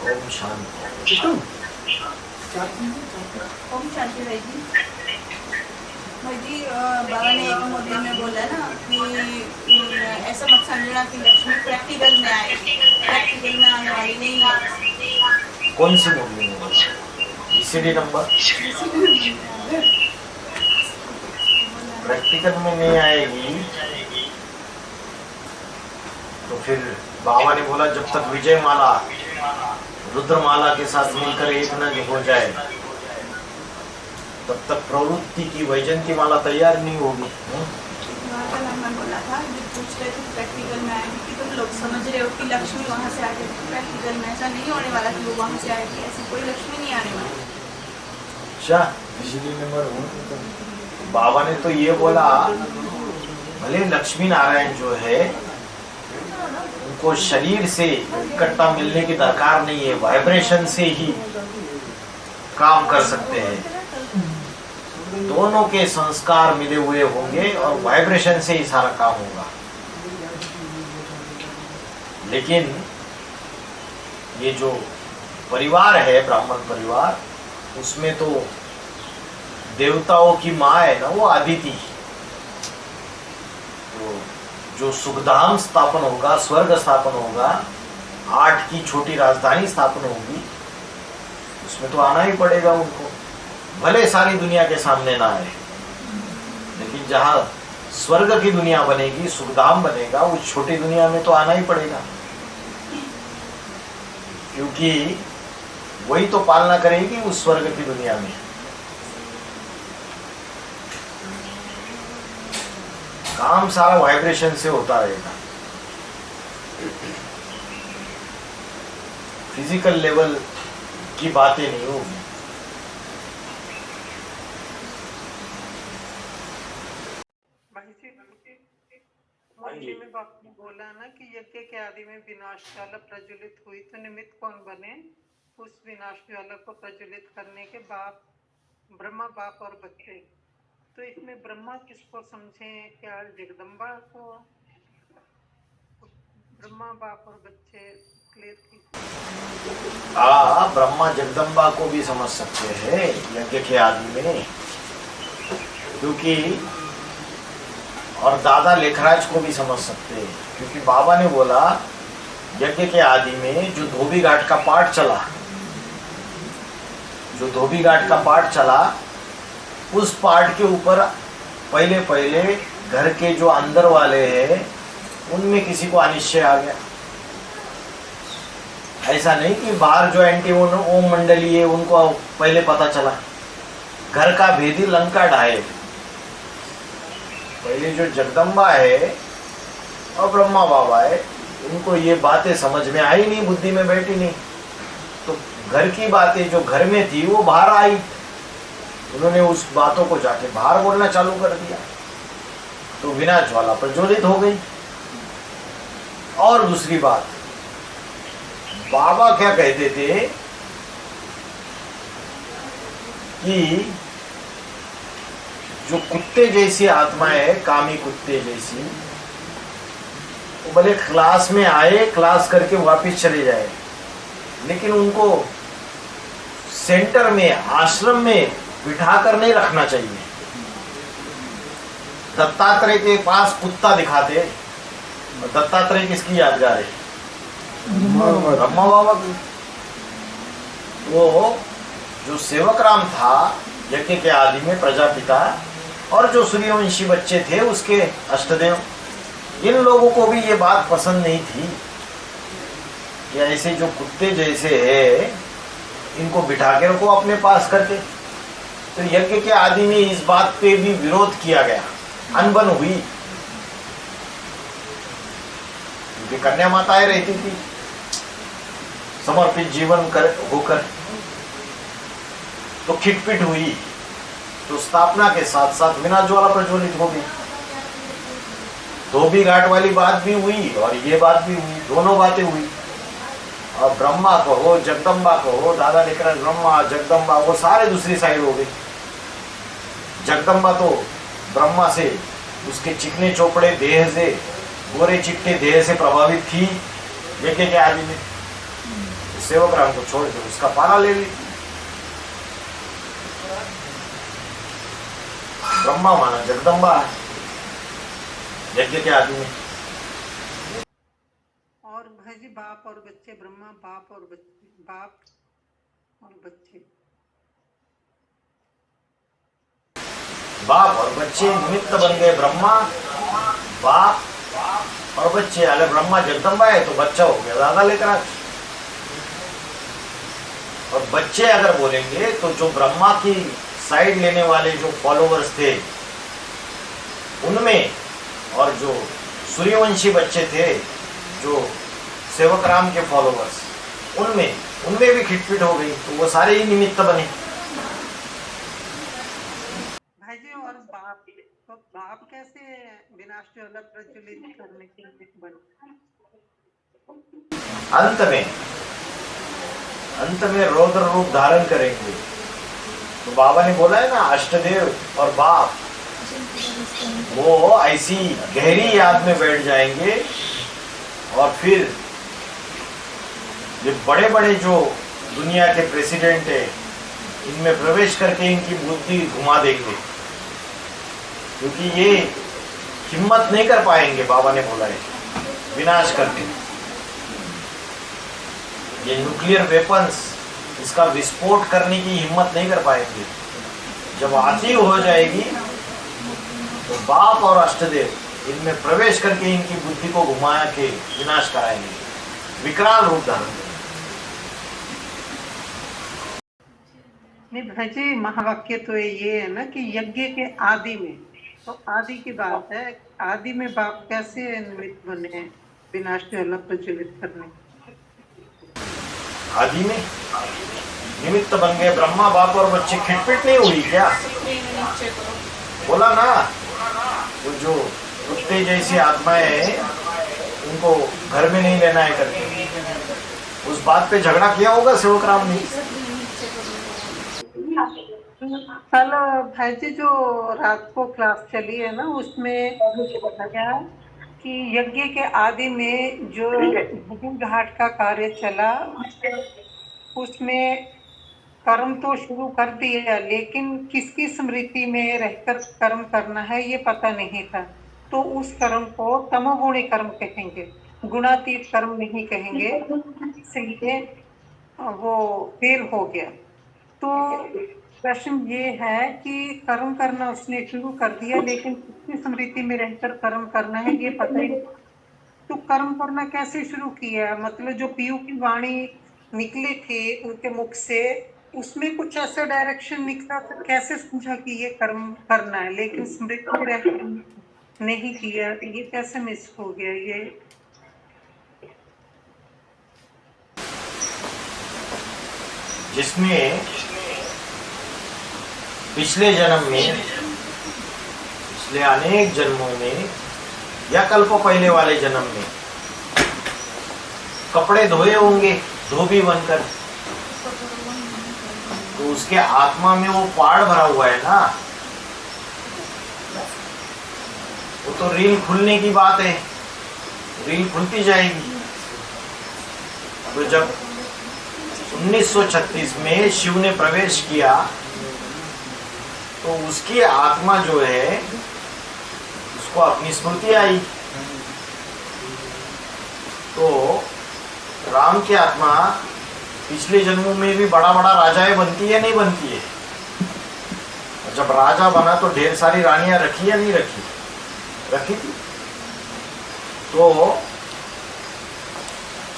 ओम शांति। ओम शांति भाई जी। भाई जी बाबा ने एक मुद्दे में बोला ना कि ऐसा मत समझना कि लक्ष्मी प्रैक्टिकल में आएगी, प्रैक्टिकल में आने वाली नहीं है। कौन सी मुरली में बोला? इसीलिए नंबर प्रैक्टिकल में नहीं आएगी तो फिर बाबा ने बोला जब तक विजय माला रुद्रमाला के साथ मिलकर एक न हो जाए तब तक प्रवृत्ति की वैजंती माला तैयार नहीं होगी। बोला था पूछ रहे थे प्रैक्टिकल में आएगी कि तुम लोग समझ रहे हो कि लक्ष्मी वहाँ से आएगी, प्रैक्टिकल में ऐसा नहीं होने वाला कि वो वहाँ से आएगी, ऐसी कोई लक्ष्मी नहीं आने वाली। अच्छा, इसीलिए नंबर बाबा ने तो ये बोला भले लक्ष्मी नारायण जो है उनको शरीर से इकट्ठा मिलने की दरकार नहीं है, वाइब्रेशन से ही काम कर सकते हैं। दोनों के संस्कार मिले हुए होंगे और वाइब्रेशन से ही सारा काम होगा। लेकिन ये जो परिवार है ब्राह्मण परिवार, उसमें तो देवताओं की माँ है ना, वो अदिति। तो जो सुखधाम स्थापन होगा, स्वर्ग स्थापन होगा, 8 की छोटी राजधानी स्थापन होगी, उसमें तो आना ही पड़ेगा उनको, भले सारी दुनिया के सामने ना आए। लेकिन जहाँ स्वर्ग की दुनिया बनेगी, सुखधाम बनेगा, उस छोटी दुनिया में तो आना ही पड़ेगा, क्योंकि वही तो पालना करेगी उस स्वर्ग की दुनिया में। काम सारा वाइब्रेशन से होता रहेगा, फिजिकल लेवल की बातें नहीं होगी। मुरली में बापू ने बोला ना कि यज्ञ के आदि में विनाश ज्वाला प्रज्वलित हुई तो निमित्त कौन बने? उस विनाश ज्वाला को प्रज्वलित करने के बाप ब्रह्मा, बाप और बच्चे। तो इसमें ब्रह्मा किसको समझे? क्या जगदम्बा को? ब्रह्मा, बाप और बच्चे क्लियर की। ब्रह्मा जगदम्बा को भी समझ सकते हैं यज्ञ के आदि में, क्योंकि और दादा लेखराज को भी समझ सकते हैं, क्योंकि बाबा ने बोला यज्ञ के आदि में जो धोबी घाट का पाठ चला, जो धोबी घाट का पाठ चला, उस पाठ के ऊपर पहले पहले घर के जो अंदर वाले हैं उनमें किसी को अनिश्चय आ गया। ऐसा नहीं कि बाहर जो एंटी ओम मंडली है उनको पहले पता चला। घर का भेदी लंका ढाए। पहले जो जगदम्बा है और ब्रह्मा बाबा है, उनको ये बातें समझ में आई नहीं, बुद्धि में बैठी नहीं, तो घर की बातें जो घर में थी वो बाहर आई। उन्होंने उस बातों को जाके बाहर बोलना चालू कर दिया, तो विनाश ज्वाला प्रज्वलित हो गई। और दूसरी बात, बाबा क्या कहते थे कि जो कुत्ते जैसी आत्माएं है, कामी कुत्ते जैसी, वो भले क्लास में आए, क्लास करके वापस चले जाए, लेकिन उनको सेंटर में, आश्रम में बिठा कर नहीं रखना चाहिए। दत्तात्रेय के पास कुत्ता दिखाते, और दत्तात्रेय किसकी यादगार है? ब्रह्मा बाबा की। वो जो सेवक राम था यज्ञ के आदि में, प्रजापिता, और जो सूर्यवंशी बच्चे थे उसके अष्टदेव, इन लोगों को भी ये बात पसंद नहीं थी कि ऐसे जो कुत्ते जैसे है इनको बिठा के रखो अपने पास करके। तो यज्ञ के आदि में इस बात पे भी विरोध किया गया, अनबन हुई, क्योंकि कन्या माताएं रहती थी समर्पित जीवन कर होकर, तो खिटपिट हुई। तो स्थापना के साथ साथ विनाश ज्वाला प्रज्वलित हो गई। धोबी घाट वाली बात भी हुई और ये बात भी हुई, दोनों बातें हुई। और ब्रह्मा कहो, जगदम्बा कहो, दादा लेकर ब्रह्मा जगदम्बा, वो सारे दूसरी साइड हो गई। जगदम्बा तो ब्रह्मा से, उसके चिकने चौपड़े देह से, गोरे चिट्टे देह से प्रभावित थी यज्ञ के आदि में। सेवक राम को छोड़ के उसका पाला ले ली। ब्रह्मा माना जगदम्बा यज्ञ के आदि में। और भाई जी बाप और बच्चे, ब्रह्मा बाप और बच्चे, बाप और बच्चे, बाप और बच्चे निमित्त बन गए। ब्रह्मा, बाप और बच्चे। अगर ब्रह्मा जगदम्बा है तो बच्चा हो गया दादा लेकर आज। और बच्चे अगर बोलेंगे तो जो ब्रह्मा की साइड लेने वाले जो फॉलोवर्स थे उनमें, और जो सूर्यवंशी बच्चे थे जो सेवक राम के फॉलोवर्स, उनमें भी खिटपिट हो गई। तो वो सारे ही निमित्त बने। भाई जी और बाप, तो बाप कैसे विनाश ज्वाला प्रज्वलित करने के लिए बने? अंत में रौद्र रूप धारण करेंगे। तो बाबा ने बोला है ना, अष्टदेव और बाप वो ऐसी गहरी याद में बैठ जाएंगे, और फिर ये बड़े बड़े जो दुनिया के प्रेसिडेंट है इनमें प्रवेश करके इनकी बुद्धि घुमा देंगे, क्योंकि ये हिम्मत नहीं कर पाएंगे। बाबा ने बोला है विनाश करके। ये न्यूक्लियर वेपन्स, इसका विस्फोट करने की हिम्मत नहीं कर पाएंगे। जब आती हो जाएगी तो बाप और अष्टदेव इनमें प्रवेश करके इनकी बुद्धि को घुमा के विनाश कराएंगे, विकराल रूप धारण करेंगे। नहीं भाई जी, महावाक्य तो ये है ना कि यज्ञ के आदि में, तो आदि की बात है, आदि में बाप कैसे निमित्त बने विनाश ज्वाला प्रज्वलित करने? आदि में निमित्त बन गए ब्रह्मा, बाप और बच्चे। खिटपिट नहीं हुई क्या? बोला ना, वो जो कुत्ते जैसी आत्माएं हैं उनको घर में नहीं लेना है करके, उस बात पे झगड़ा किया होगा सेवक राम ने। कल भाई जी जो रात को क्लास चली है ना, उसमें बताया कि यज्ञ के आदि में जो धोबी घाट का कार्य चला, उसमें कर्म तो शुरू कर दिया, लेकिन किसकी स्मृति में रहकर कर्म करना है ये पता नहीं था। तो उस कर्म को तमोगुणी कर्म कहेंगे, गुणातीत कर्म नहीं कहेंगे, इसलिए वो फेल हो गया। तो प्रश्न ये है कि कर्म करना उसने शुरू कर दिया, लेकिन किसकी स्मृति में रहकर कर्म करना है ये पता ही नहीं। तो कर्म करना कैसे शुरू किया? मतलब जो पीयू की वाणी निकली थी उनके मुख से, उसमें कुछ ऐसा डायरेक्शन निकला, तो कैसे समझा कि ये कर्म करना है, लेकिन स्मृति में रहकर नहीं किया, ये कैसे मिस हो गया? ये जिसने पिछले जन्म में, पिछले अनेक जन्मों में या कल्प पहले वाले जन्म में कपड़े धोए होंगे धोबी बनकर, तो उसके आत्मा में वो पाड़ भरा हुआ है ना, वो तो रील खुलने की बात है, रील खुलती जाएगी। तो जब 1936 में शिव ने प्रवेश किया तो उसकी आत्मा जो है उसको अपनी स्मृति आई। तो राम की आत्मा पिछले जन्मों में भी बड़ा बड़ा राजाएं बनती है, नहीं बनती है? जब राजा बना तो ढेर सारी रानियां रखी या नहीं रखी? रखी थी। तो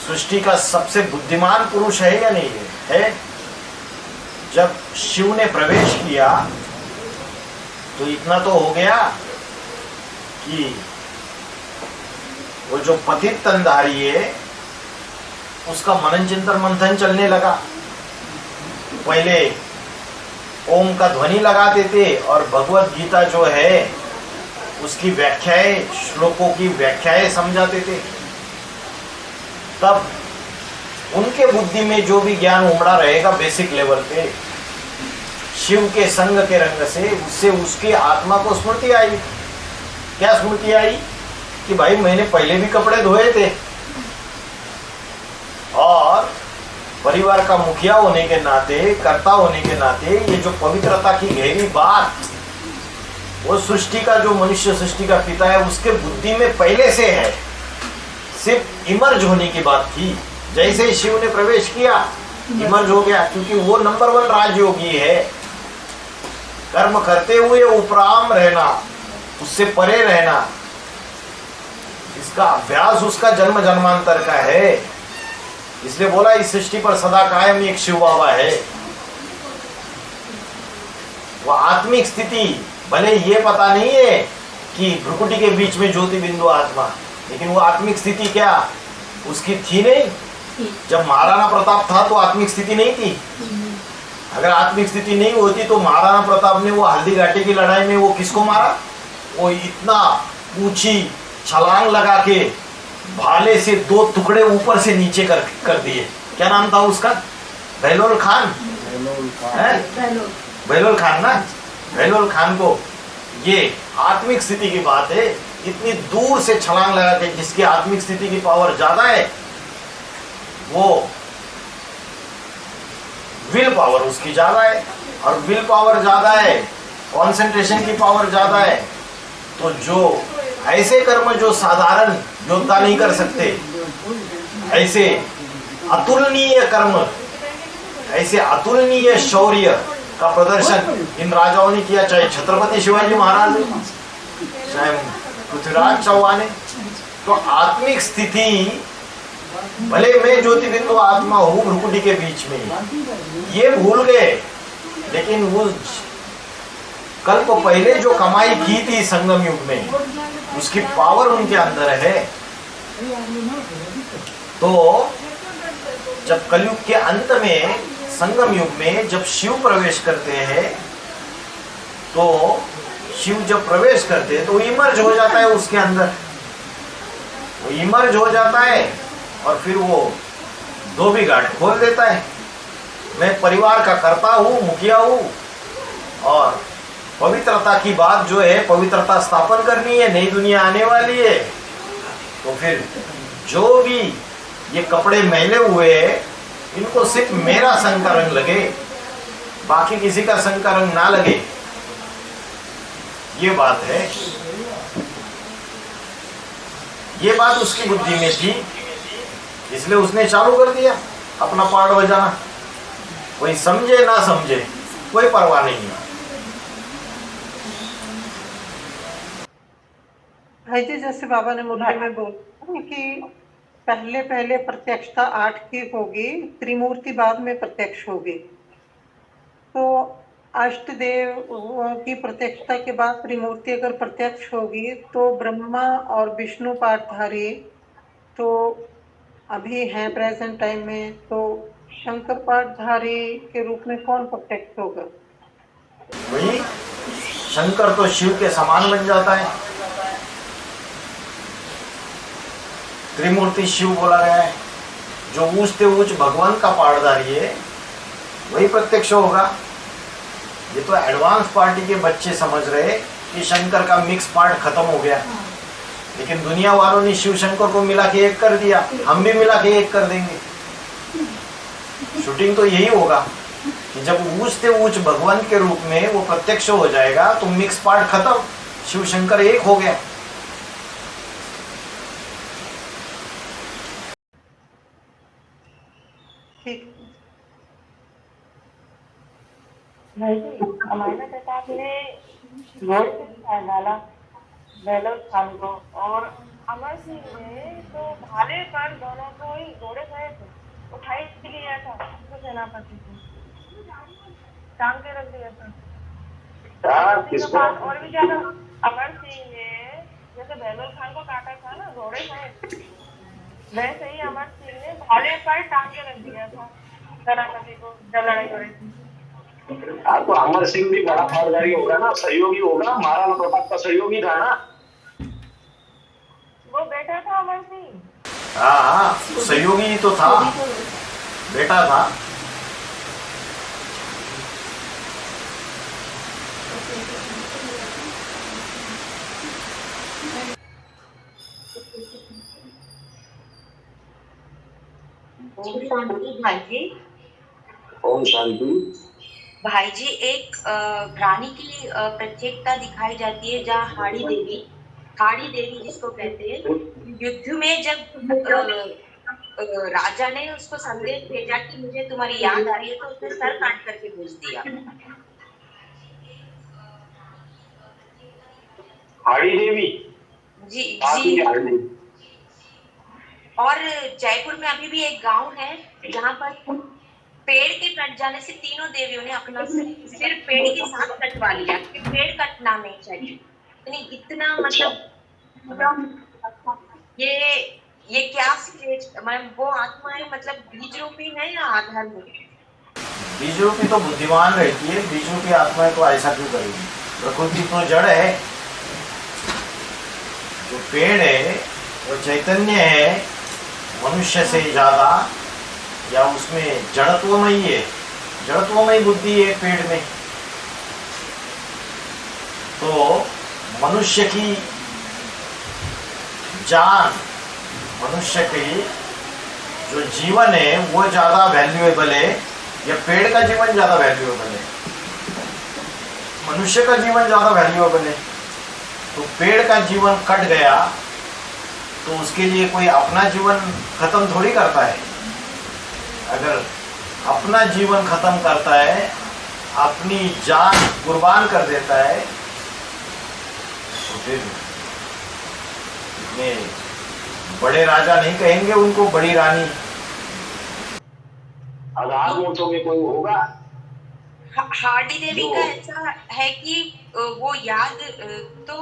सृष्टि का सबसे बुद्धिमान पुरुष है या नहीं है? जब शिव ने प्रवेश किया तो इतना तो हो गया कि वो जो पतित तनधारी है उसका मनन चिंतन मंथन चलने लगा। पहले ओम का ध्वनि लगाते थे और भगवत गीता जो है उसकी व्याख्याएं, श्लोकों की व्याख्याएं समझाते थे। तब उनके बुद्धि में जो भी ज्ञान उमड़ा रहेगा बेसिक लेवल पे, शिव के संग के रंग से, उससे उसकी आत्मा को स्मृति आई। क्या स्मृति आई? कि भाई मैंने पहले भी कपड़े धोए थे और परिवार का मुखिया होने के नाते, कर्ता होने के नाते, ये जो पवित्रता की गहरी बात, वो सृष्टि का जो मनुष्य सृष्टि का पिता है उसके बुद्धि में पहले से है। सिर्फ इमर्ज होने की बात थी। जैसे शिव ने प्रवेश किया इमर्ज हो गया, क्योंकि वो नंबर 1 राजयोगी है। कर्म करते हुए उपराम रहना, उससे परे रहना, इसका अभ्यास उसका जन्म जन्मांतर का है। इसलिए बोला इस सृष्टि पर सदा कायम एक शिव बाबा है। वो आत्मिक स्थिति, भले ये पता नहीं है कि भ्रुकुटी के बीच में ज्योति बिंदु आत्मा, लेकिन वो आत्मिक स्थिति क्या उसकी थी नहीं? जब महाराणा प्रताप था तो आत्मिक स्थिति नहीं थी। अगर आत्मिक स्थिति नहीं होती तो महाराणा प्रताप ने वो हल्दी घाटी की लड़ाई में वो किसको मारा? वो इतना ऊंची छलांग लगा के भाले से 2 टुकड़े ऊपर से नीचे कर दिए। क्या नाम था उसका? बहलोल खान। बहलोल खान ना, बहलोल खान को। ये आत्मिक स्थिति की बात है। इतनी दूर से छलांग लगा के जिसकी आत्मिक स्थिति की पावर ज्यादा है, वो विल पावर उसकी ज्यादा है, और विल पावर ज्यादा है, कंसंट्रेशन की पावर ज्यादा है। तो जो ऐसे कर्म जो साधारण योद्धा नहीं कर सकते, ऐसे अतुलनीय कर्म, ऐसे अतुलनीय शौर्य का प्रदर्शन इन राजाओं ने किया, चाहे छत्रपति शिवाजी महाराज, चाहे पृथ्वीराज चौहान। तो आत्मिक स्थिति, भले मैं ज्योति बिंदु आत्मा हूँ भ्रुकुटी के बीच में, ये भूल गए, लेकिन वो कल्प पहले जो कमाई की थी संगम युग में, उसकी पावर उनके अंदर है। तो जब कलयुग के अंत में, संगम युग में जब शिव प्रवेश करते हैं, तो शिव जब प्रवेश करते हैं तो इमर्ज हो जाता है उसके अंदर, वो इमर्ज हो जाता है और फिर वो धोबी घाट खोल देता है। मैं परिवार का कर्ता हूँ, मुखिया हूँ, और पवित्रता की बात जो है, पवित्रता स्थापन करनी है, नई दुनिया आने वाली है। तो फिर जो भी ये कपड़े मैले हुए हैं, इनको सिर्फ मेरा संग का रंग लगे, बाकी किसी का संग का रंग ना लगे, ये बात है। ये बात उसकी बुद्धि में थी, इसलिए उसने चालू कर दिया अपना पार्ट बजाना। कोई समझे ना समझे कोई परवाह नहीं है। भाई जी, जैसे बाबा ने मुद्दे में बोला कि पहले पहले प्रत्यक्षता 8 की होगी, त्रिमूर्ति बाद में प्रत्यक्ष होगी। तो अष्टदेव की प्रत्यक्षता के बाद त्रिमूर्ति अगर प्रत्यक्ष होगी तो ब्रह्मा और विष्णु पाठधारी तो अभी हैं प्रेजेंट टाइम में, तो शंकर पाठधारी के रूप में कौन प्रत्यक्ष होगा? वही शंकर तो शिव के समान बन जाता है। त्रिमूर्ति शिव बोला गया है। जो ऊंचते ऊंच भगवान का पाठधारी है वही प्रत्यक्ष होगा। ये तो एडवांस पार्टी के बच्चे समझ रहे कि शंकर का मिक्स पार्ट खत्म हो गया, लेकिन दुनिया वालों ने शिव शंकर को मिला के एक कर दिया, हम भी मिला के एक कर देंगे। शूटिंग तो यही होगा कि जब ऊंच से ऊंच भगवान के रूप में वो प्रत्यक्ष हो जाएगा तो मिक्स पार्ट खत्म, शिव शंकर एक हो गया। ठीक। भाई जी, हमारे प्रताप ने घोड़े से दिखाया डाला बहलोल खान को, और अमर सिंह ने तो भाले पर दोनों को ही घोड़े सहित उठाई लिया था, उसको सेनापति को टांग के रख दिया था। और भी ज्यादा अमर सिंह ने जैसे बहलोल खान को काटा था ना घोड़े सहित, वैसे ही अमर सिंह ने भाले पर टांग के रख दिया था सेनापति को जब लड़ाई हो रही थी। हाँ, तो अमर सिंह भी बड़ा फौजदारी होगा ना, सहयोगी होगा, महाराणा प्रताप का सहयोगी था ना। वो बेटा था अमर सिंह। हाँ, सहयोगी ही तो था, बेटा था। भाई जी, ओम शांति। भाई जी, एक रानी की प्रत्येकता दिखाई जाती है जहाँ हाड़ी देवी जिसको कहते हैं, युद्ध में जब राजा ने उसको संदेश भेजा कि मुझे तुम्हारी याद आ रही है, तो उसने सर काट करके भेज दिया। हाड़ी देवी जी जी। जी। और जयपुर में अभी भी एक गांव है जहाँ पर पेड़ के कट जाने से तीनों देवियों ने अपना सिर पेड़ के साथ कटवा लिया कि पेड़ कटना नहीं चाहिए। इतना मतलब ये क्या स्टेज, मतलब वो आत्माएं मतलब बीज रूपी है या आधार रूपी? बीज रूपी तो बुद्धिमान रहती है, बीज रूपी आत्माएं तो ऐसा क्यों करेगी? प्रकृति तो जड़ है, जो पेड़ है वो चैतन्य है, मनुष्य से ज्यादा, या उसमें जड़त्वमयी है, जड़त्वमयी बुद्धि है पेड़ में। तो मनुष्य की जान, मनुष्य की जो जीवन है वो ज्यादा वैल्यूएबल है या पेड़ का जीवन ज्यादा वैल्यूएबल है? मनुष्य का जीवन ज्यादा वैल्यूएबल है। तो पेड़ का जीवन कट गया तो उसके लिए कोई अपना जीवन खत्म थोड़ी करता है। अगर अपना जीवन खत्म करता है, अपनी जान कुर्बान कर देता है, तो फिर इतने बड़े राजा नहीं कहेंगे उनको, बड़ी रानी। आधार मूर्तों में कोई होगा। हार्डी देवी का ऐसा है कि वो याद तो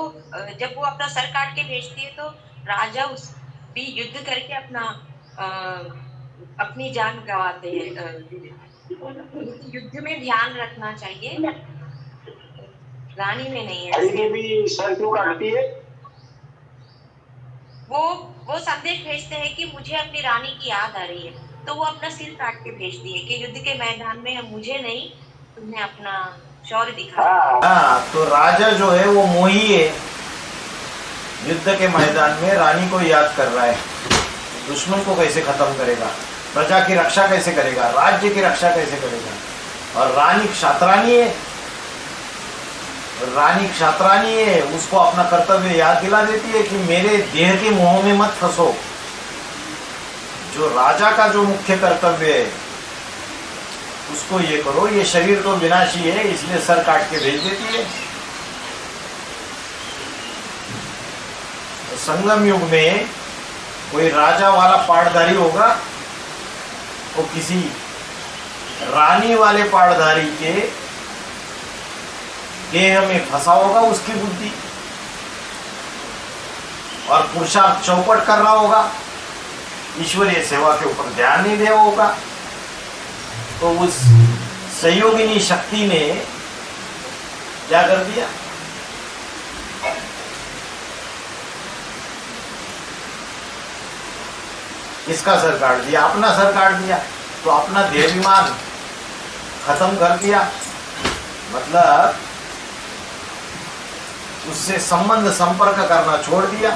जब वो अपना सर काट के भेजती है तो राजा उस भी युद्ध करके अपनी जान गंवाते हैं। युद्ध में ध्यान रखना चाहिए, रानी में नहीं है। देवी सर क्यों काटती है? वो संदेश भेजते हैं कि मुझे अपनी रानी की याद आ रही है, तो वो अपना सिर काट के भेजती है कि युद्ध के मैदान में मुझे नहीं, तुमने अपना शौर्य दिखाया। हाँ, तो राजा जो है वो मोही है, युद्ध के मैदान में रानी को याद कर रहा है। दुश्मन को कैसे खत्म करेगा, प्रजा की रक्षा कैसे करेगा, राज्य की रक्षा कैसे करेगा? और रानी क्षात्रानी है, रानी क्षात्रानी है, उसको अपना कर्तव्य याद दिला देती है कि मेरे देह के मोह में मत फंसो। जो राजा का जो मुख्य कर्तव्य है उसको ये करो, ये शरीर तो विनाशी है, इसलिए सर काट के भेज देती है। तो संगम युग में कोई राजा वाला पाटधारी होगा, वो किसी रानी वाले पाटधारी के देह में फंसा होगा उसकी बुद्धि, और पुरुषार्थ चौपट कर रहा होगा, ईश्वरीय सेवा के ऊपर ध्यान नहीं दिया होगा। तो उस सहयोगिनी शक्ति ने क्या कर दिया? किसका सर काट दिया? अपना सर काट दिया। तो अपना देहाभिमान खत्म कर दिया। मतलब उससे संबंध संपर्क करना छोड़ दिया।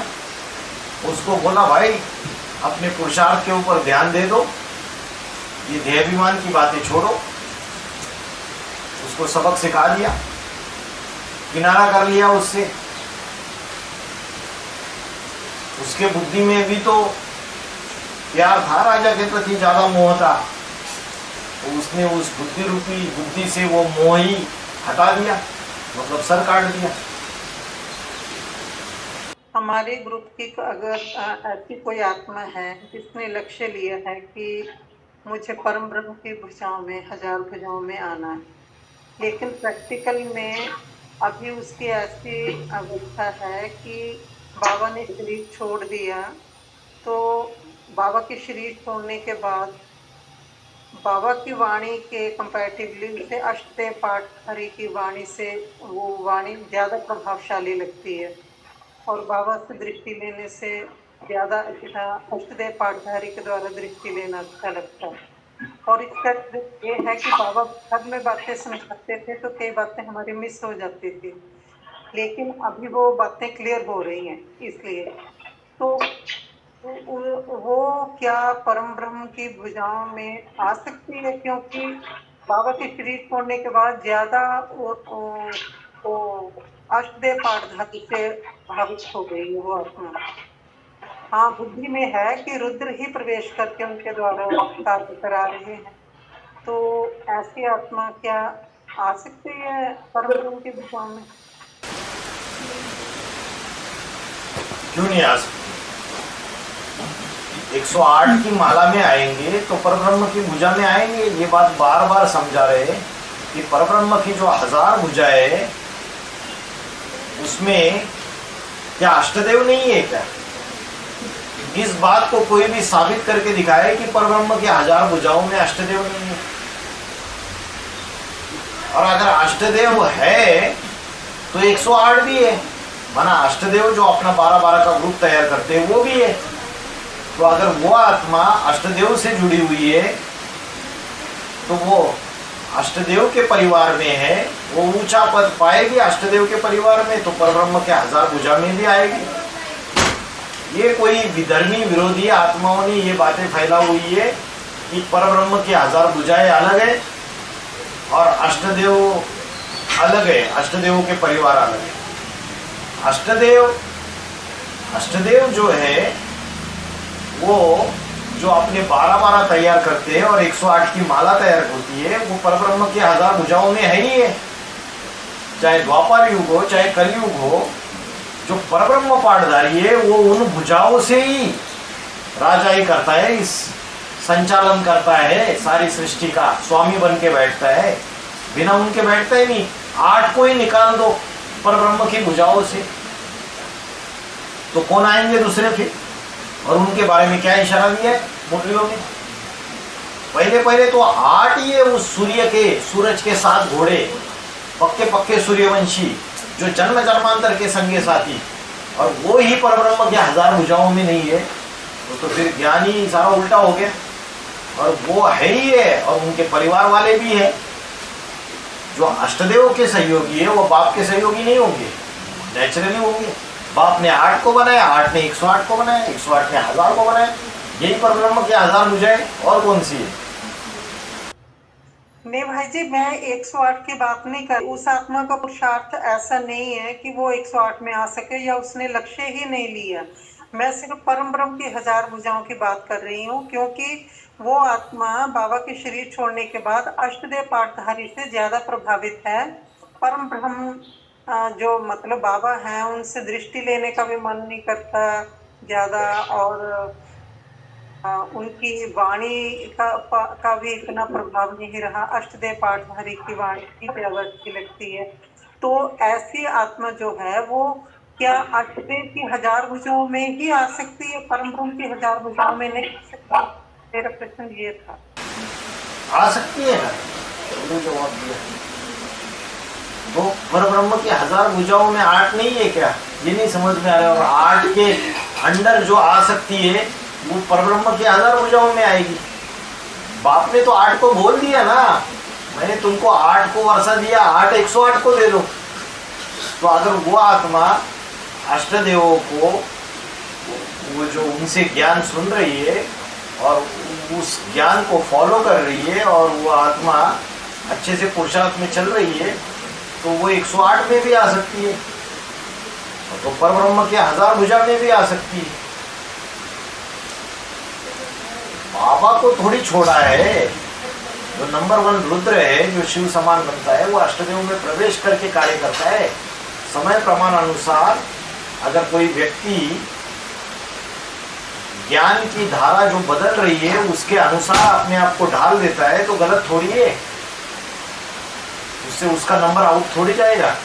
उसको बोला भाई अपने पुरुषार्थ के ऊपर ध्यान दे दो, ये देहाभिमान की बातें छोड़ो। उसको सबक सिखा दिया, किनारा कर लिया उससे। उसके बुद्धि में भी तो प्यार था, राजा के प्रति ज्यादा मोह था, तो उसने उस बुद्धि रूपी बुद्धि से वो मोह ही हटा दिया, मतलब सर काट दिया। हमारे ग्रुप की अगर ऐसी कोई आत्मा है जिसने लक्ष्य लिया है कि मुझे परम ब्रह्म की भुजाओं में, हजार भुजाओं में आना है, लेकिन प्रैक्टिकल में अभी उसकी ऐसी अवस्था है कि बाबा ने शरीर छोड़ दिया, तो बाबा के शरीर छोड़ने के बाद बाबा की वाणी के कंपैरेटिवली उसे अष्टदेव पाठ हरि की वाणी से वो वाणी ज़्यादा प्रभावशाली लगती है, और बाबा से दृष्टि लेने से ज़्यादा अष्टदेव पाठधारी के द्वारा दृष्टि लेना अच्छा लगता है। और इसका ये है कि बाबा घर में बातें समझाते थे तो कई बातें हमारी मिस हो जाती थी, लेकिन अभी वो बातें क्लियर हो रही हैं। इसलिए तो वो क्या परम ब्रह्म की भुजाओं में आ सकती है, क्योंकि बाबा के शरीर छोड़ने के बाद ज़्यादा वो अष्टदेव पाठधातु से प्रभावित हो गई है वो आत्मा। हाँ, बुद्धि में है कि रुद्र ही प्रवेश करके उनके द्वारा कार्य करा रहे हैं, तो ऐसी आत्मा क्या आ सकती है परम ब्रह्म की भुजाओं में? क्यों नहीं आ सकती? 108 की माला में आएंगे तो परब्रह्म की भुजा में आएंगे। ये बात बार बार समझा रहे कि परब्रह्म की जो 1000 भुजाएं है उसमें क्या अष्टदेव नहीं है क्या? इस बात को कोई भी साबित करके दिखाए कि परब्रह्म की 1000 भुजाओं में अष्टदेव नहीं है। और अगर अष्टदेव है तो 108 भी है, माना अष्टदेव जो अपना 12-12 का ग्रुप तैयार करते हैं वो भी है। तो अगर वो आत्मा अष्टदेव से जुड़ी हुई है तो वो अष्टदेव के परिवार में है, वो ऊंचा पद पाएगी अष्टदेव के परिवार में, तो परब्रह्म के 1000 भुजा में भी आएगी। ये कोई विधर्मी विरोधी आत्माओं ने ये बातें फैला हुई है कि परब्रह्म की 1000 भुजाएं अलग है और अष्टदेव अलग है, अष्टदेव के परिवार अलग है। अष्टदेव जो है वो जो अपने 12-12 तैयार करते हैं और 108 की माला तैयार होती है, वो परब्रह्म की 1000 भुजाओं में है ही है। चाहे द्वापर युग हो चाहे कलयुग हो, जो परब्रह्म पाठधारी है वो उन भुजाओं से ही राजा ही करता है, इस संचालन करता है, सारी सृष्टि का स्वामी बन के बैठता है, बिना उनके बैठता ही नहीं। 8 को ही निकाल दो परब्रह्म की भुजाओं से तो कौन आएंगे दूसरे फिर? और उनके बारे में क्या इशारा दिया है मुरलियों में? पहले तो 8 ही है उस सूरज के 7 घोड़े, पक्के सूर्यवंशी जो जन्म जन्मांतर के संगे साथी, और वो ही परब्रह्म के 1000 भुजाओं में नहीं है तो फिर ज्ञानी सारा उल्टा हो गया। और वो है ही है, और उनके परिवार वाले भी है। जो अष्टदेव के सहयोगी है वो बाप के सहयोगी नहीं होंगे, नेचुरली होंगे। बाप ने 8 को बनाया, 8 ने 108 को बनाया, 108 ने 1000 को बनाया। यही परब्रह्म के 1000 भुजाएं और कौन सी है? नहीं भाई जी, मैं 108 की बात नहीं कर, उस आत्मा का पुरुषार्थ ऐसा नहीं है कि वो 108 में आ सके या उसने लक्ष्य ही नहीं लिया। मैं सिर्फ परम ब्रह्म की 1000 भुजाओं की बात कर रही हूँ, क्योंकि वो आत्मा बाबा के शरीर छोड़ने के बाद अष्टदेव पाठधारी से ज्यादा प्रभावित है। परम ब्रह्म जो मतलब बाबा हैं उनसे दृष्टि लेने का भी मन नहीं करता ज्यादा, और उनकी वाणी का भी इतना प्रभाव नहीं रहा। अष्टदेव पाठधारी की वाणी भी ज्यादा अच्छी लगती है। तो ऐसी आत्मा जो है वो क्या अष्टदेव की 1000 भुजाओं में ही आ सकती है, परम ब्रह्म की 1000 भुजाओं में नहीं आ सकती? मेरा प्रश्न ये था। आ सकती है ना, तो जवाब दिया। वो परब्रह्म की 1000 भुजाओं में 8 नहीं है क्या? ये नहीं समझ में आ रहा। और 8 के अंडर जो आ सकती है वो परब्रह्म की 1000 भुजाओं में आएगी। बाप ने तो 8 को बोल दिया ना, मैंने तुमको 8 को वर्षा दिया, 8 108 को दे दो। तो अगर वो आत्मा अष्टदेवों को वो जो उनसे ज्ञान सुन रही है और उस ज्ञान को फॉलो कर रही है और वो आत्मा अच्छे से पुरुषार्थ में चल रही है, तो वो 108 में भी आ सकती है, तो परब्रह्म के 1000 भुजा में भी आ सकती है। बाबा को थोड़ी छोड़ा है। जो नंबर 1 रुद्र है, जो शिव समान बनता है, वो अष्टदेव में प्रवेश करके कार्य करता है। समय प्रमाण अनुसार अगर कोई व्यक्ति ज्ञान की धारा जो बदल रही है उसके अनुसार अपने आप को ढाल देता है, तो गलत थोड़ी है, उससे उसका नंबर आउट थोड़ी जाएगा।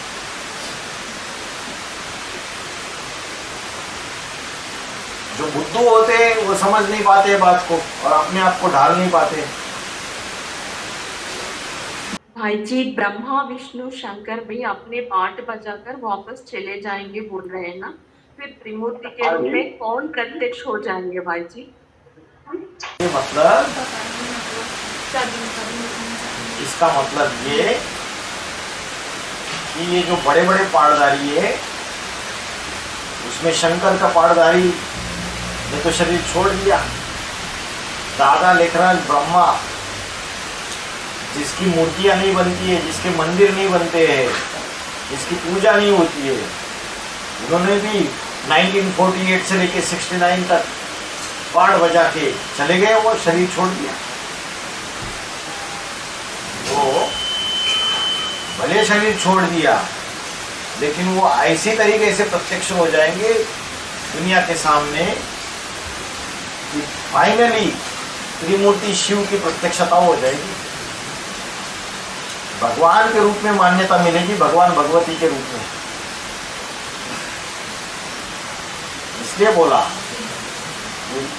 जो बुद्धू होते हैं वो समझ नहीं पाते बात को और अपने आप को ढाल नहीं पाते। भाई जी, ब्रह्मा विष्णु शंकर भी अपने पाठ बजाकर वापस चले जाएंगे बोल रहे हैं ना, फिर त्रिमूर्ति के रूप में कौन प्रत्यक्ष हो जाएंगे भाई जी? ये मतलब इसका मतलब ये कि ये जो बड़े बड़े पाठधारी है उसमें शंकर का पाठधारी ने तो शरीर छोड़ दिया। दादा लेखराज ब्रह्मा, जिसकी मूर्तियां नहीं बनती है, जिसके मंदिर नहीं बनते हैं, जिसकी पूजा नहीं होती है, उन्होंने भी 1948 से लेके 69 तक पाठ बजा के चले गए, वो शरीर छोड़ दिया। वो भले शरीर छोड़ दिया लेकिन वो ऐसी तरीके से प्रत्यक्ष हो जाएंगे दुनिया के सामने कि फाइनली त्रिमूर्ति शिव की प्रत्यक्षता हो जाएगी। भगवान के रूप में मान्यता मिलेगी, भगवान भगवती के रूप में। इसलिए बोला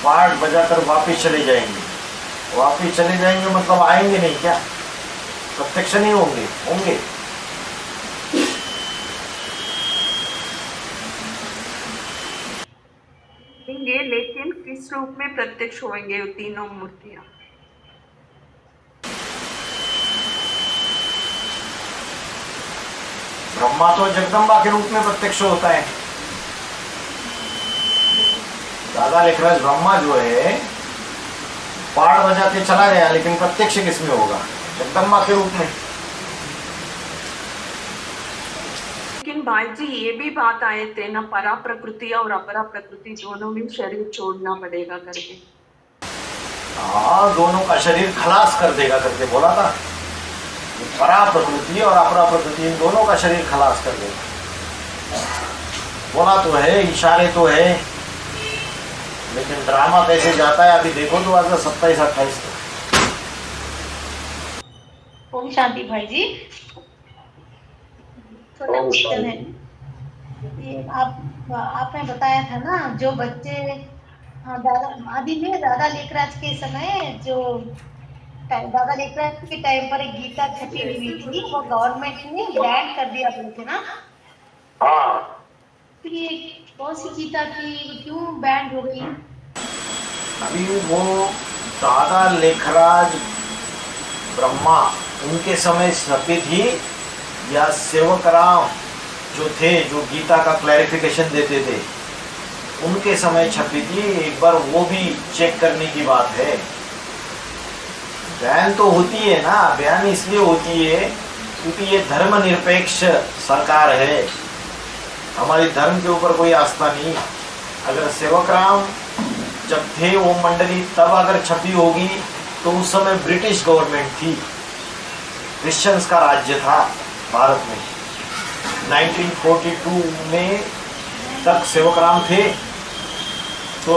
पाठ बजाकर वापिस चले जाएंगे। वापिस चले जाएंगे मतलब आएंगे नहीं क्या? प्रत्यक्ष नहीं होंगे? होंगे। लेकिन किस रूप में प्रत्यक्ष होंगे वो तीनों मूर्तियां? ब्रह्मा तो जगदम्बा के रूप में प्रत्यक्ष होता है। दादा लेखराज ब्रह्मा जो है पाठ बजा के चला गया, लेकिन प्रत्यक्ष किसमें होगा? जगदम्बा के रूप में। लेकिन भाई जी ये भी बात आए थे ना, परा प्रकृति और अपरा प्रकृति दोनों में शरीर छोड़ना पड़ेगा करके। हाँ, दोनों का शरीर खलास कर देगा करके बोला था। परा प्रकृति और अपरा प्रकृति इन दोनों का शरीर खलास कर देगा बोला तो है, इशारे तो है, लेकिन ड्रामा कैसे जाता है अभी देखो। 2027-28 तक। ओम शांति भाई जी। छोटा क्वेश्चन है, ये आपने बताया था ना जो बच्चे दादा आदि में दादा लेखराज के समय जो दादा लेखराज के टाइम पर एक गीता छपी हुई थी, वो गवर्नमेंट ने बैन कर दिया बोले थे ना। हाँ, तो ये कौन सी गीता थी, क्यों बैन हो गई? अभी वो दादा लेखराज ब्रह्मा उनके समय छपी थी या सेवक राम जो थे, जो गीता का क्लैरिफिकेशन देते थे, उनके समय छपी थी? एक बार वो भी चेक करने की बात है। बयान तो होती है ना, बयान इसलिए होती है क्योंकि ये धर्मनिरपेक्ष सरकार है, हमारे धर्म के ऊपर कोई आस्था नहीं। अगर सेवक राम जब थे ओम मंडली तब अगर छपी होगी तो उस समय ब्रिटिश गवर्नमेंट थी, क्रिश्चियंस का राज्य था भारत में। 1942 में तक सेवक राम थे, तो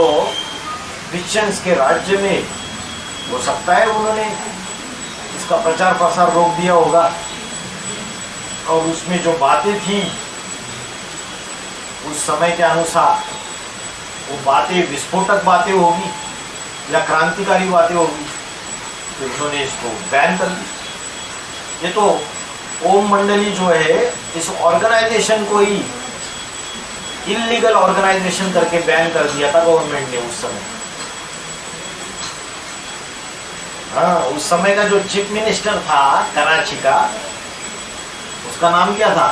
क्रिश्चियंस के राज्य में हो सकता है उन्होंने इसका प्रचार प्रसार रोक दिया होगा, और उसमें जो बातें थी उस समय के अनुसार वो बातें विस्फोटक बातें होगी या क्रांतिकारी बातें होगी, तो इन्होंने इसको बैन कर दी। ये तो ओम मंडली जो है इस ऑर्गेनाइजेशन को ही इलीगल ऑर्गेनाइजेशन करके बैन कर दिया था गवर्नमेंट ने उस समय। हाँ, उस समय का जो चीफ मिनिस्टर था कराची का, उसका नाम क्या था?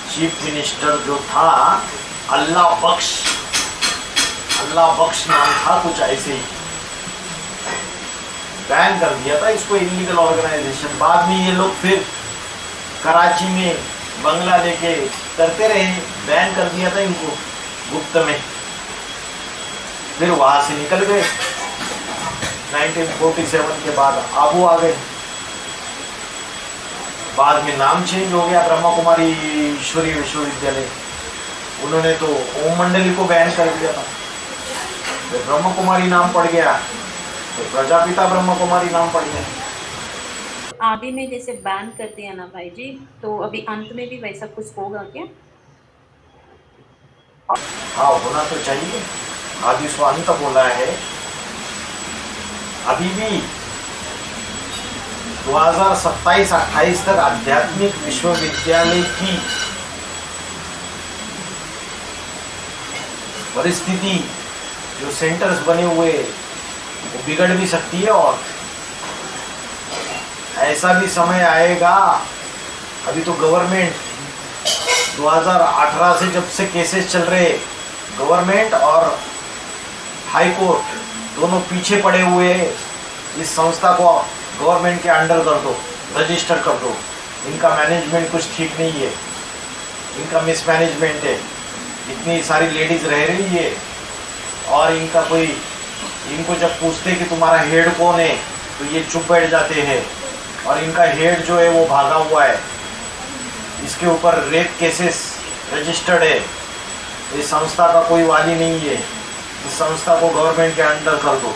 चीफ मिनिस्टर जो था, अल्लाह बख्श नाम था, कुछ ऐसे ही बैन कर दिया था इसको, इलीगल ऑर्गेनाइजेशन। बाद में ये लोग फिर कराची में बंगला लेके करते रहे, बैन कर दिया था इनको गुप्त में, फिर वहां से निकल गए। 1947 के बाद आबू आ गए, बाद में नाम चेंज हो गया ब्रह्मा कुमारी ईश्वरीय विश्वविद्यालय। उन्होंने तो ओम मंडली को बैन कर दिया था, तो ब्रह्मा कुमारी नाम पड़ गया, तो प्रजापिता ब्रह्मा कुमारी नाम पड़ गया। आदि में जैसे बैन कर दिया ना भाई जी, तो अभी अंत में भी वैसा कुछ होगा क्या? हाँ, होना तो चाहिए। आदि स्वामी का बोला है, अभी भी 2027-28 तक आध्यात्मिक विश्वविद्यालय की परिस्थिति, जो सेंटर्स बने हुए वो बिगड़ भी सकती है, और ऐसा भी समय आएगा। अभी तो गवर्नमेंट 2018 से जब से केसेस चल रहे, गवर्नमेंट और हाई कोर्ट दोनों पीछे पड़े हुए हैं। इस संस्था को गवर्नमेंट के अंडर कर दो, रजिस्टर कर दो। इनका मैनेजमेंट कुछ ठीक नहीं है, इनका मिसमैनेजमेंट है। इतनी सारी लेडीज रह रही है, और इनका कोई, इनको जब पूछते कि तुम्हारा हेड कौन है, तो ये चुप बैठ जाते हैं। और इनका हेड जो है वो भागा हुआ है, इसके ऊपर रेप केसेस रजिस्टर्ड है। इस संस्था का कोई वाली नहीं है, इस संस्था को गवर्नमेंट के अंडर कर दो।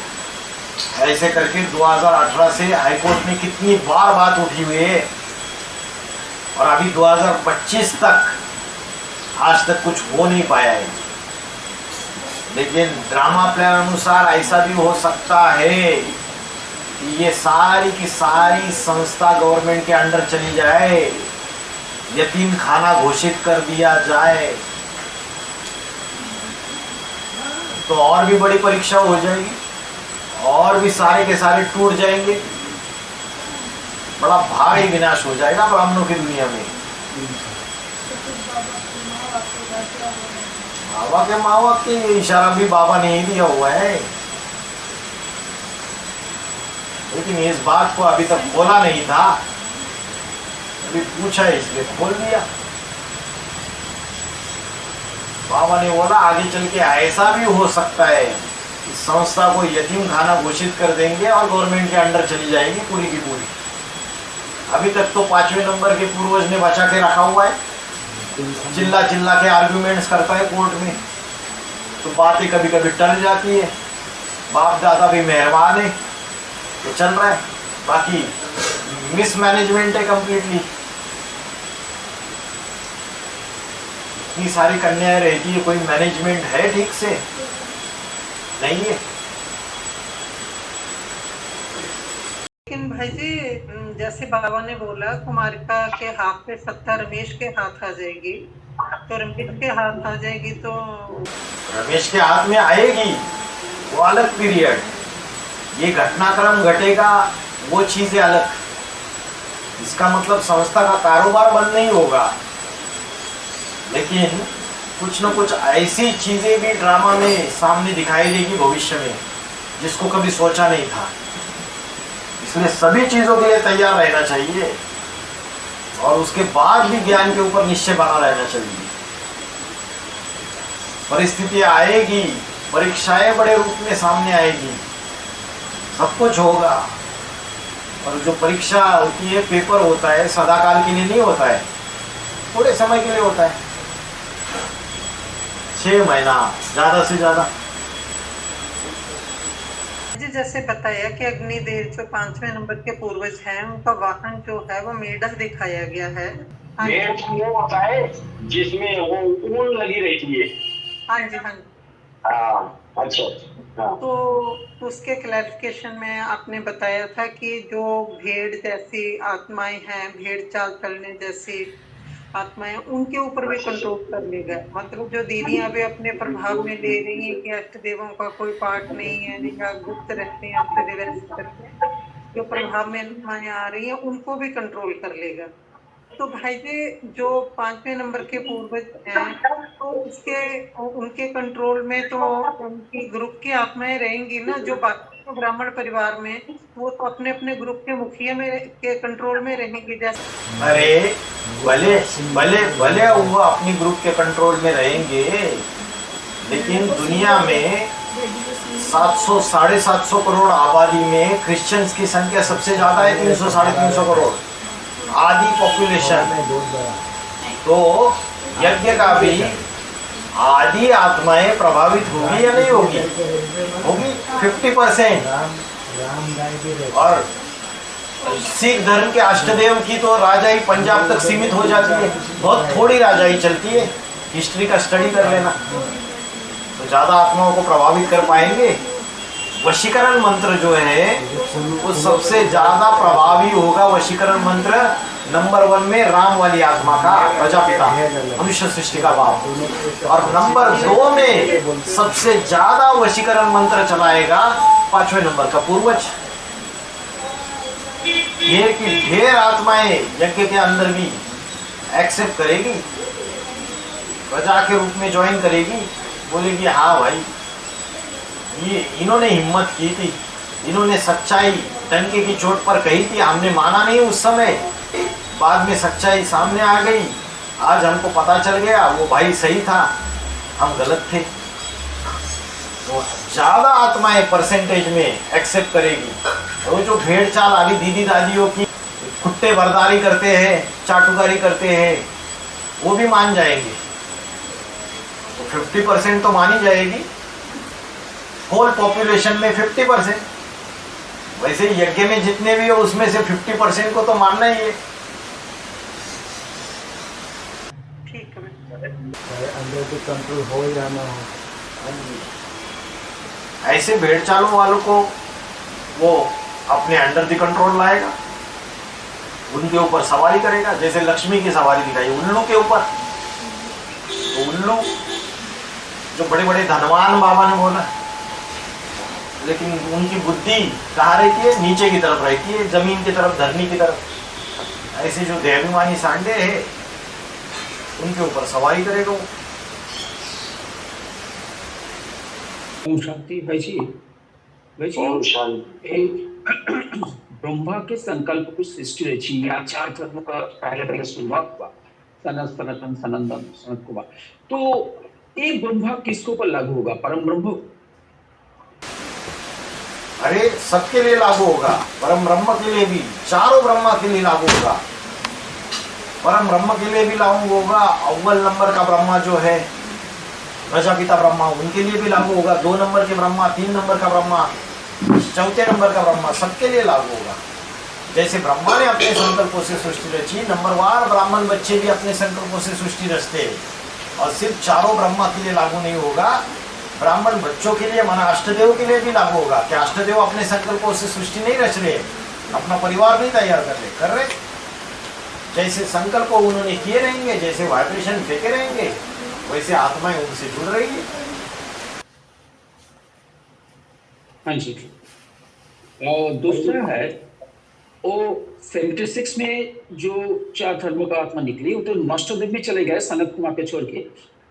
ऐसे करके 2018 से हाईकोर्ट में कितनी बार बात उठी हुई है, और अभी 2025 तक आज तक कुछ हो नहीं पाया है। लेकिन ड्रामा प्लान अनुसार ऐसा भी हो सकता है कि ये सारी की सारी संस्था गवर्नमेंट के अंडर चली जाए, यतीम खाना घोषित कर दिया जाए, तो और भी बड़ी परीक्षा हो जाएगी, और भी सारे के सारे टूट जाएंगे। बड़ा भारी विनाश हो जाएगा ब्राह्मणों की दुनिया में। बाबा के माँ बाप के इशारा भी बाबा ने ही दिया हुआ है, लेकिन इस बात को अभी तक बोला नहीं था, अभी पूछा इसलिए खोल दिया। बाबा ने बोला आगे चल के ऐसा भी हो सकता है, इस संस्था को यतीम खाना घोषित कर देंगे और गवर्नमेंट के अंडर चली जाएगी पूरी की पूरी। अभी तक तो 5वें नंबर के पूर्वज ने बचा के रखा हुआ है, चिल्ला चिल्ला के आर्ग्यूमेंट्स करता है कोर्ट में, तो बातें कभी कभी टल जाती है। बाप दादा भी मेहरबान है, तो चल रहा है। बाकी मिसमैनेजमेंट है कंप्लीटली। इतनी सारी कन्याएं रहती है, कोई मैनेजमेंट है ठीक से? नहीं है। लेकिन भाई जी, जैसे बाबा ने बोला कुमारिका के हाथ पे सत्ता रमेश के हाथ आ जाएगी, तो रमेश के हाथ आ जाएगी तो रमेश के हाथ में आएगी, वो अलग पीरियड। ये घटनाक्रम घटेगा, वो चीजें अलग। इसका मतलब संस्था का कारोबार बंद नहीं होगा, लेकिन कुछ न कुछ ऐसी चीजें भी ड्रामा में सामने दिखाई देगी भविष्य में, जिसको कभी सोचा नहीं था। इसलिए सभी चीजों के लिए तैयार रहना चाहिए, और उसके बाद भी ज्ञान के ऊपर निश्चय बना रहना चाहिए। परिस्थितियां आएगी, परीक्षाएं बड़े रूप में सामने आएगी, सब कुछ होगा। और जो परीक्षा होती है, पेपर होता है, सदाकाल के लिए नहीं होता है, थोड़े समय के लिए होता है, 6 महीना ज्यादा से ज्यादा। जी जैसे बताया कि अग्निदेव जो 5वें नंबर के पूर्वज हैं, उनका वाहन जो है वो मेढक दिखाया गया है। हाँ जी, मेढक वो होता है जिसमें वो ऊन लगी रहती है। हाँ जी, हाँ जी। हाँ, अच्छा। हाँ। तो उसके क्लैरिफिकेशन में आपने बताया था कि जो भेड़ जैसी आत्माएं हैं, भेड़ चाल चलने जैसी आत्माएं, उनके ऊपर भी कंट्रोल कर लेगा। मतलब जो दीदियां भी अपने प्रभाव में ले रही हैं कि अष्ट देवों का कोई पार्ट नहीं है, या गुप्त रहते हैं अष्ट देव, ऐसे करके जो प्रभाव में आत्माएं आ रही हैं, उनको भी कंट्रोल कर लेगा। तो भाई जी जो 5वें नंबर के पूर्वज हैं तो उसके उनके कंट्रोल में तो उनकी ग्रुप की आत्माएं रहेंगी ना, जो बाकी तो ब्राह्मण परिवार में वो तो अपने अपने ग्रुप के मुखिया में के कंट्रोल में रहेंगे। जैसे अरे भले भले भले वो अपनी ग्रुप के कंट्रोल में रहेंगे, लेकिन दुनिया में 700 750 करोड़ आबादी में क्रिश्चियंस की संख्या सबसे ज्यादा है, 300 350 करोड़ आधी पॉपुलेशन। तो यज्ञ का भी आधी आत्माएं प्रभावित होगी या नहीं होगी? होगी 50%। और सिख धर्म के अष्टदेव की तो राजाई पंजाब तक सीमित हो जाती है, बहुत थोड़ी राजाई चलती है। हिस्ट्री का स्टडी कर लेना, तो ज्यादा आत्माओं को प्रभावित कर पाएंगे। वशीकरण मंत्र जो है वो सबसे ज्यादा प्रभावी होगा। वशीकरण मंत्र नंबर 1 में राम वाली आत्मा का, प्रजापिता मनुष्य सृष्टि का बाप। और नंबर 2 में सबसे ज्यादा वशीकरण मंत्र चलाएगा 5वें नंबर का पूर्वज। ये कि ढेर आत्माएं यज्ञ के अंदर भी एक्सेप्ट करेगी, प्रजा के रूप में ज्वाइन करेगी, बोलेगी हाँ भाई ये इन्होंने हिम्मत की थी, इन्होंने सच्चाई डंके की चोट पर कही थी, हमने माना नहीं उस समय, बाद में सच्चाई सामने आ गई, आज हमको पता चल गया वो भाई सही था, हम गलत थे। तो ज्यादा आत्माएं परसेंटेज में एक्सेप्ट करेगी। वो जो भेड़ चाल आदि दीदी दादियों की कुत्ते बरदारी करते हैं, चाटुकारी करते हैं, वो भी मान जाएंगे। तो 50% तो मानी जाएगी, होल पॉपुलेशन में 50%। वैसे यज्ञ में जितने भी हो उसमें से 50% को तो मानना ही है। ठीक है अंदर तो कंट्रोल हो या ना हो। ऐसे भेड़ चालों वालों को वो अपने अंडर द कंट्रोल लाएगा, उनके ऊपर सवारी करेगा। जैसे लक्ष्मी की सवारी दिखाई उल्लू के ऊपर, तो उल्लू जो बड़े बड़े धनवान बाबा ने बोला, लेकिन उनकी बुद्धि कहाँ रहती है? नीचे की तरफ रहती है, जमीन की तरफ, धरनी की तरफ। ऐसे जो देवाभिमानी सांडे है उनके ऊपर सवारी करेगा वो। ओम शांति भाई जी। भाई जी ओम शांति। ब्रह्मा के संकल्प को सृष्टि रची या 4 धर्म का पहले शुरुआत हुआ, सनातन सनंदन सनत कुमार। तो एक ब्रह्मा किसको पर लागू होगा? परम ब्रह्म? अरे सबके लिए लागू होगा, परम ब्रह्म के लिए भी, चारों ब्रह्मा के लिए लागू होगा। परम ब्रह्म के लिए भी लागू होगा, अव्वल नंबर का ब्रह्मा जो है प्रजापिता ब्रह्मा, उनके लिए भी लागू होगा। 2 नंबर के ब्रह्मा, 3 नंबर का ब्रह्मा, 4थे नंबर का ब्रह्मा, सबके लिए लागू होगा। जैसे ब्रह्मा ने अपने संकल्पों से सृष्टि रची, नंबरवार ब्राह्मण बच्चे भी अपने संकल्पों से सृष्टि रचते हैं। और सिर्फ चारों ब्रह्मा के लिए लागू नहीं होगा, ब्राह्मण बच्चों के लिए, माना अष्टदेव के लिए भी लागू होगा। क्या अष्टदेव अपने संकल्पों से सृष्टि नहीं रच रहे, अपना परिवार नहीं तैयार कर रहे? जैसे संकल्प उन्होंने किए रहेंगे, जैसे वाइब्रेशन फेंके रहेंगे, वैसे आत्माएं उनसे जुड़ रही है। हाँ जी। और दूसरा है वो 76 में जो 4 धर्मों का आत्मा निकली, वो तो नष्टदेव में चले गए सनत कुमार के छोड़ के।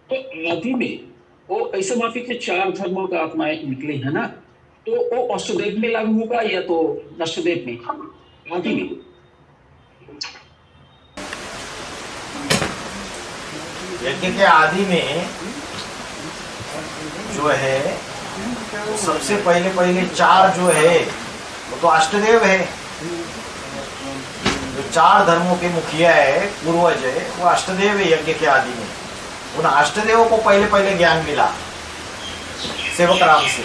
तो आदि में वो ऐसे माफी के 4 धर्मों का आत्माएं निकली है ना, तो वो अष्टदेव में लागू होगा या तो नष्टदेव में, आदि में? यज्ञ के आदि में जो है तो सबसे पहले 4 जो है वो तो अष्टदेव है। जो 4 धर्मों के मुखिया है, पूर्वज है, वो अष्टदेव है यज्ञ के आदि में। उन अष्टदेवों को पहले ज्ञान मिला सेवक राम से,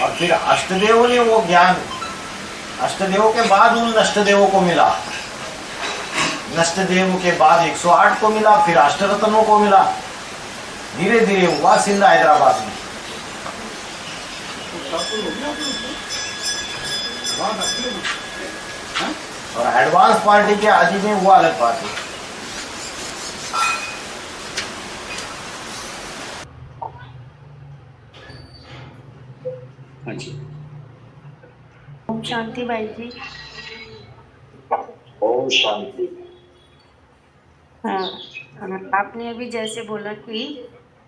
और फिर अष्टदेवों ने वो ज्ञान, अष्टदेवों के बाद उन नष्टदेवों को मिला, नष्टदेवों के बाद 108 को मिला, फिर अष्टरत्नों को मिला। धीरे धीरे हुआ सिंध हैदराबाद में। और एडवांस पार्टी के आदि में वो अलग बात है। हाँ जी। ओम शांति भाई जी। ओम शांति। हाँ, आपने अभी जैसे बोला कि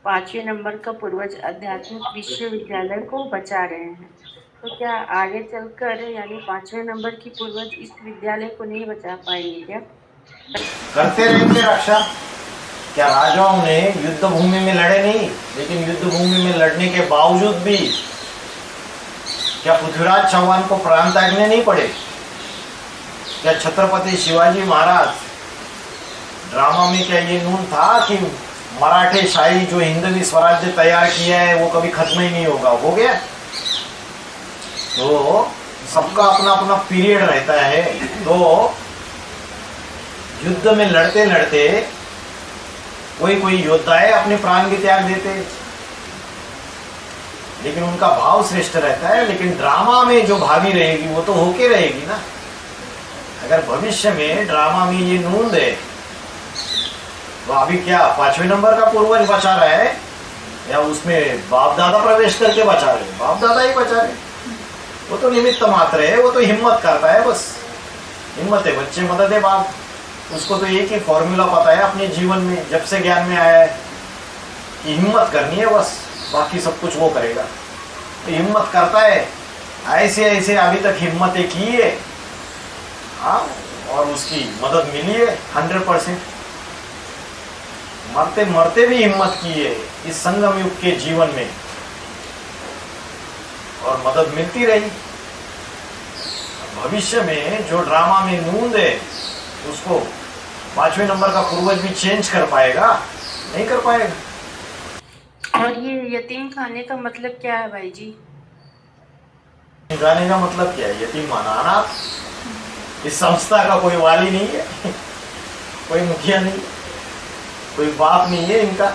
5वें नंबर का पूर्वज आध्यात्मिक विश्वविद्यालय को बचा रहे हैं, तो क्या आगे चलकर यानी 5वें नंबर की पूर्वज इस विद्यालय को नहीं बचा पाएंगे क्या? करते रहेंगे रक्षा। क्या राजाओं ने युद्ध भूमि में लड़े नहीं, लेकिन युद्ध भूमि में लड़ने के बावजूद भी क्या पृथ्वीराज चौहान को प्राण त्यागने नहीं पड़े? क्या छत्रपति शिवाजी महाराज ड्रामा में क्या ये नून था कि मराठे शाही जो हिंदवी स्वराज्य तैयार किया है वो कभी खत्म ही नहीं होगा? हो गया। तो सबका अपना अपना पीरियड रहता है। तो युद्ध में लड़ते लड़ते कोई योद्धाएं अपने प्राण के त्याग देते, लेकिन उनका भाव श्रेष्ठ रहता है। लेकिन ड्रामा में जो भावी रहेगी वो तो होके रहेगी ना। अगर भविष्य में ड्रामा में ये नूंद है तो अभी क्या 5वें नंबर का पूर्वज बचा रहा है या उसमें बाप दादा प्रवेश करके बचा रहे? बाप दादा ही बचा रहे। वो तो निमित्त मात्र है, वो तो हिम्मत करता है, बस हिम्मत है। बच्चे मदद है बाप। उसको तो एक ही फॉर्मूला पता है अपने जीवन में, जब से ज्ञान में आया है कि हिम्मत करनी है, बस बाकी सब कुछ वो करेगा। तो हिम्मत करता है, ऐसे ऐसे अभी तक हिम्मतें की है, हाँ, और उसकी मदद मिली है 100%। मरते मरते भी हिम्मत की है इस संगम युग के जीवन में, और मदद मिलती रही। भविष्य में जो ड्रामा में नूंद है उसको 5वें नंबर का पूर्वज भी चेंज कर पाएगा? नहीं कर पाएगा। और ये यतीम खाने का मतलब क्या है भाई जी? जाने का मतलब क्या है? यतीम माना अनाथ। इस संस्था का कोई वाली नहीं है, कोई मुखिया नहीं, कोई बाप नहीं है इनका।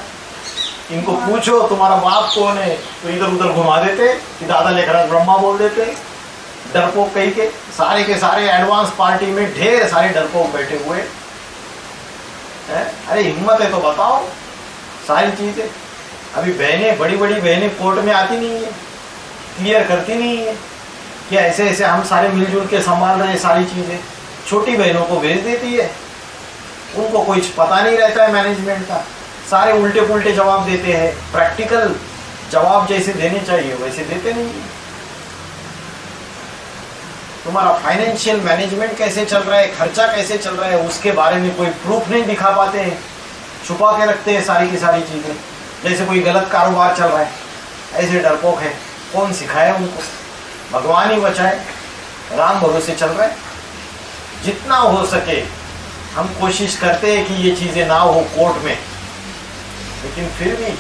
इनको पूछो तुम्हारा बाप कौन है तो इधर उधर घुमा देते कि दादा लेखराज ब्रह्मा बोल देते। डरपोक कहीं के सारे एडवांस पार्टी में ढेर सारे डरपोक बैठे हुए हैं। अरे हिम्मत है तो बताओ सारी चीजें। अभी बहनें, बड़ी बड़ी बहनें कोर्ट में आती नहीं है, क्लियर करती नहीं है कि ऐसे ऐसे हम सारे मिलजुल के संभाल रहे सारी चीजें। छोटी बहनों को भेज देती है, उनको कुछ पता नहीं रहता है मैनेजमेंट का। सारे उल्टे पुल्टे जवाब देते हैं, प्रैक्टिकल जवाब जैसे देने चाहिए वैसे देते नहीं। तुम्हारा फाइनेंशियल मैनेजमेंट कैसे चल रहा है, खर्चा कैसे चल रहा है, उसके बारे में कोई प्रूफ नहीं दिखा पाते हैं, छुपा के रखते हैं सारी की सारी चीजें। जैसे कोई गलत कारोबार चल रहा है, ऐसे डरपोक है। कौन सिखाए उनको? भगवान ही बचाए, राम भरोसे चल रहा है। जितना हो सके हम कोशिश करते हैं कि ये चीजें ना हो कोर्ट में, लेकिन फिर भी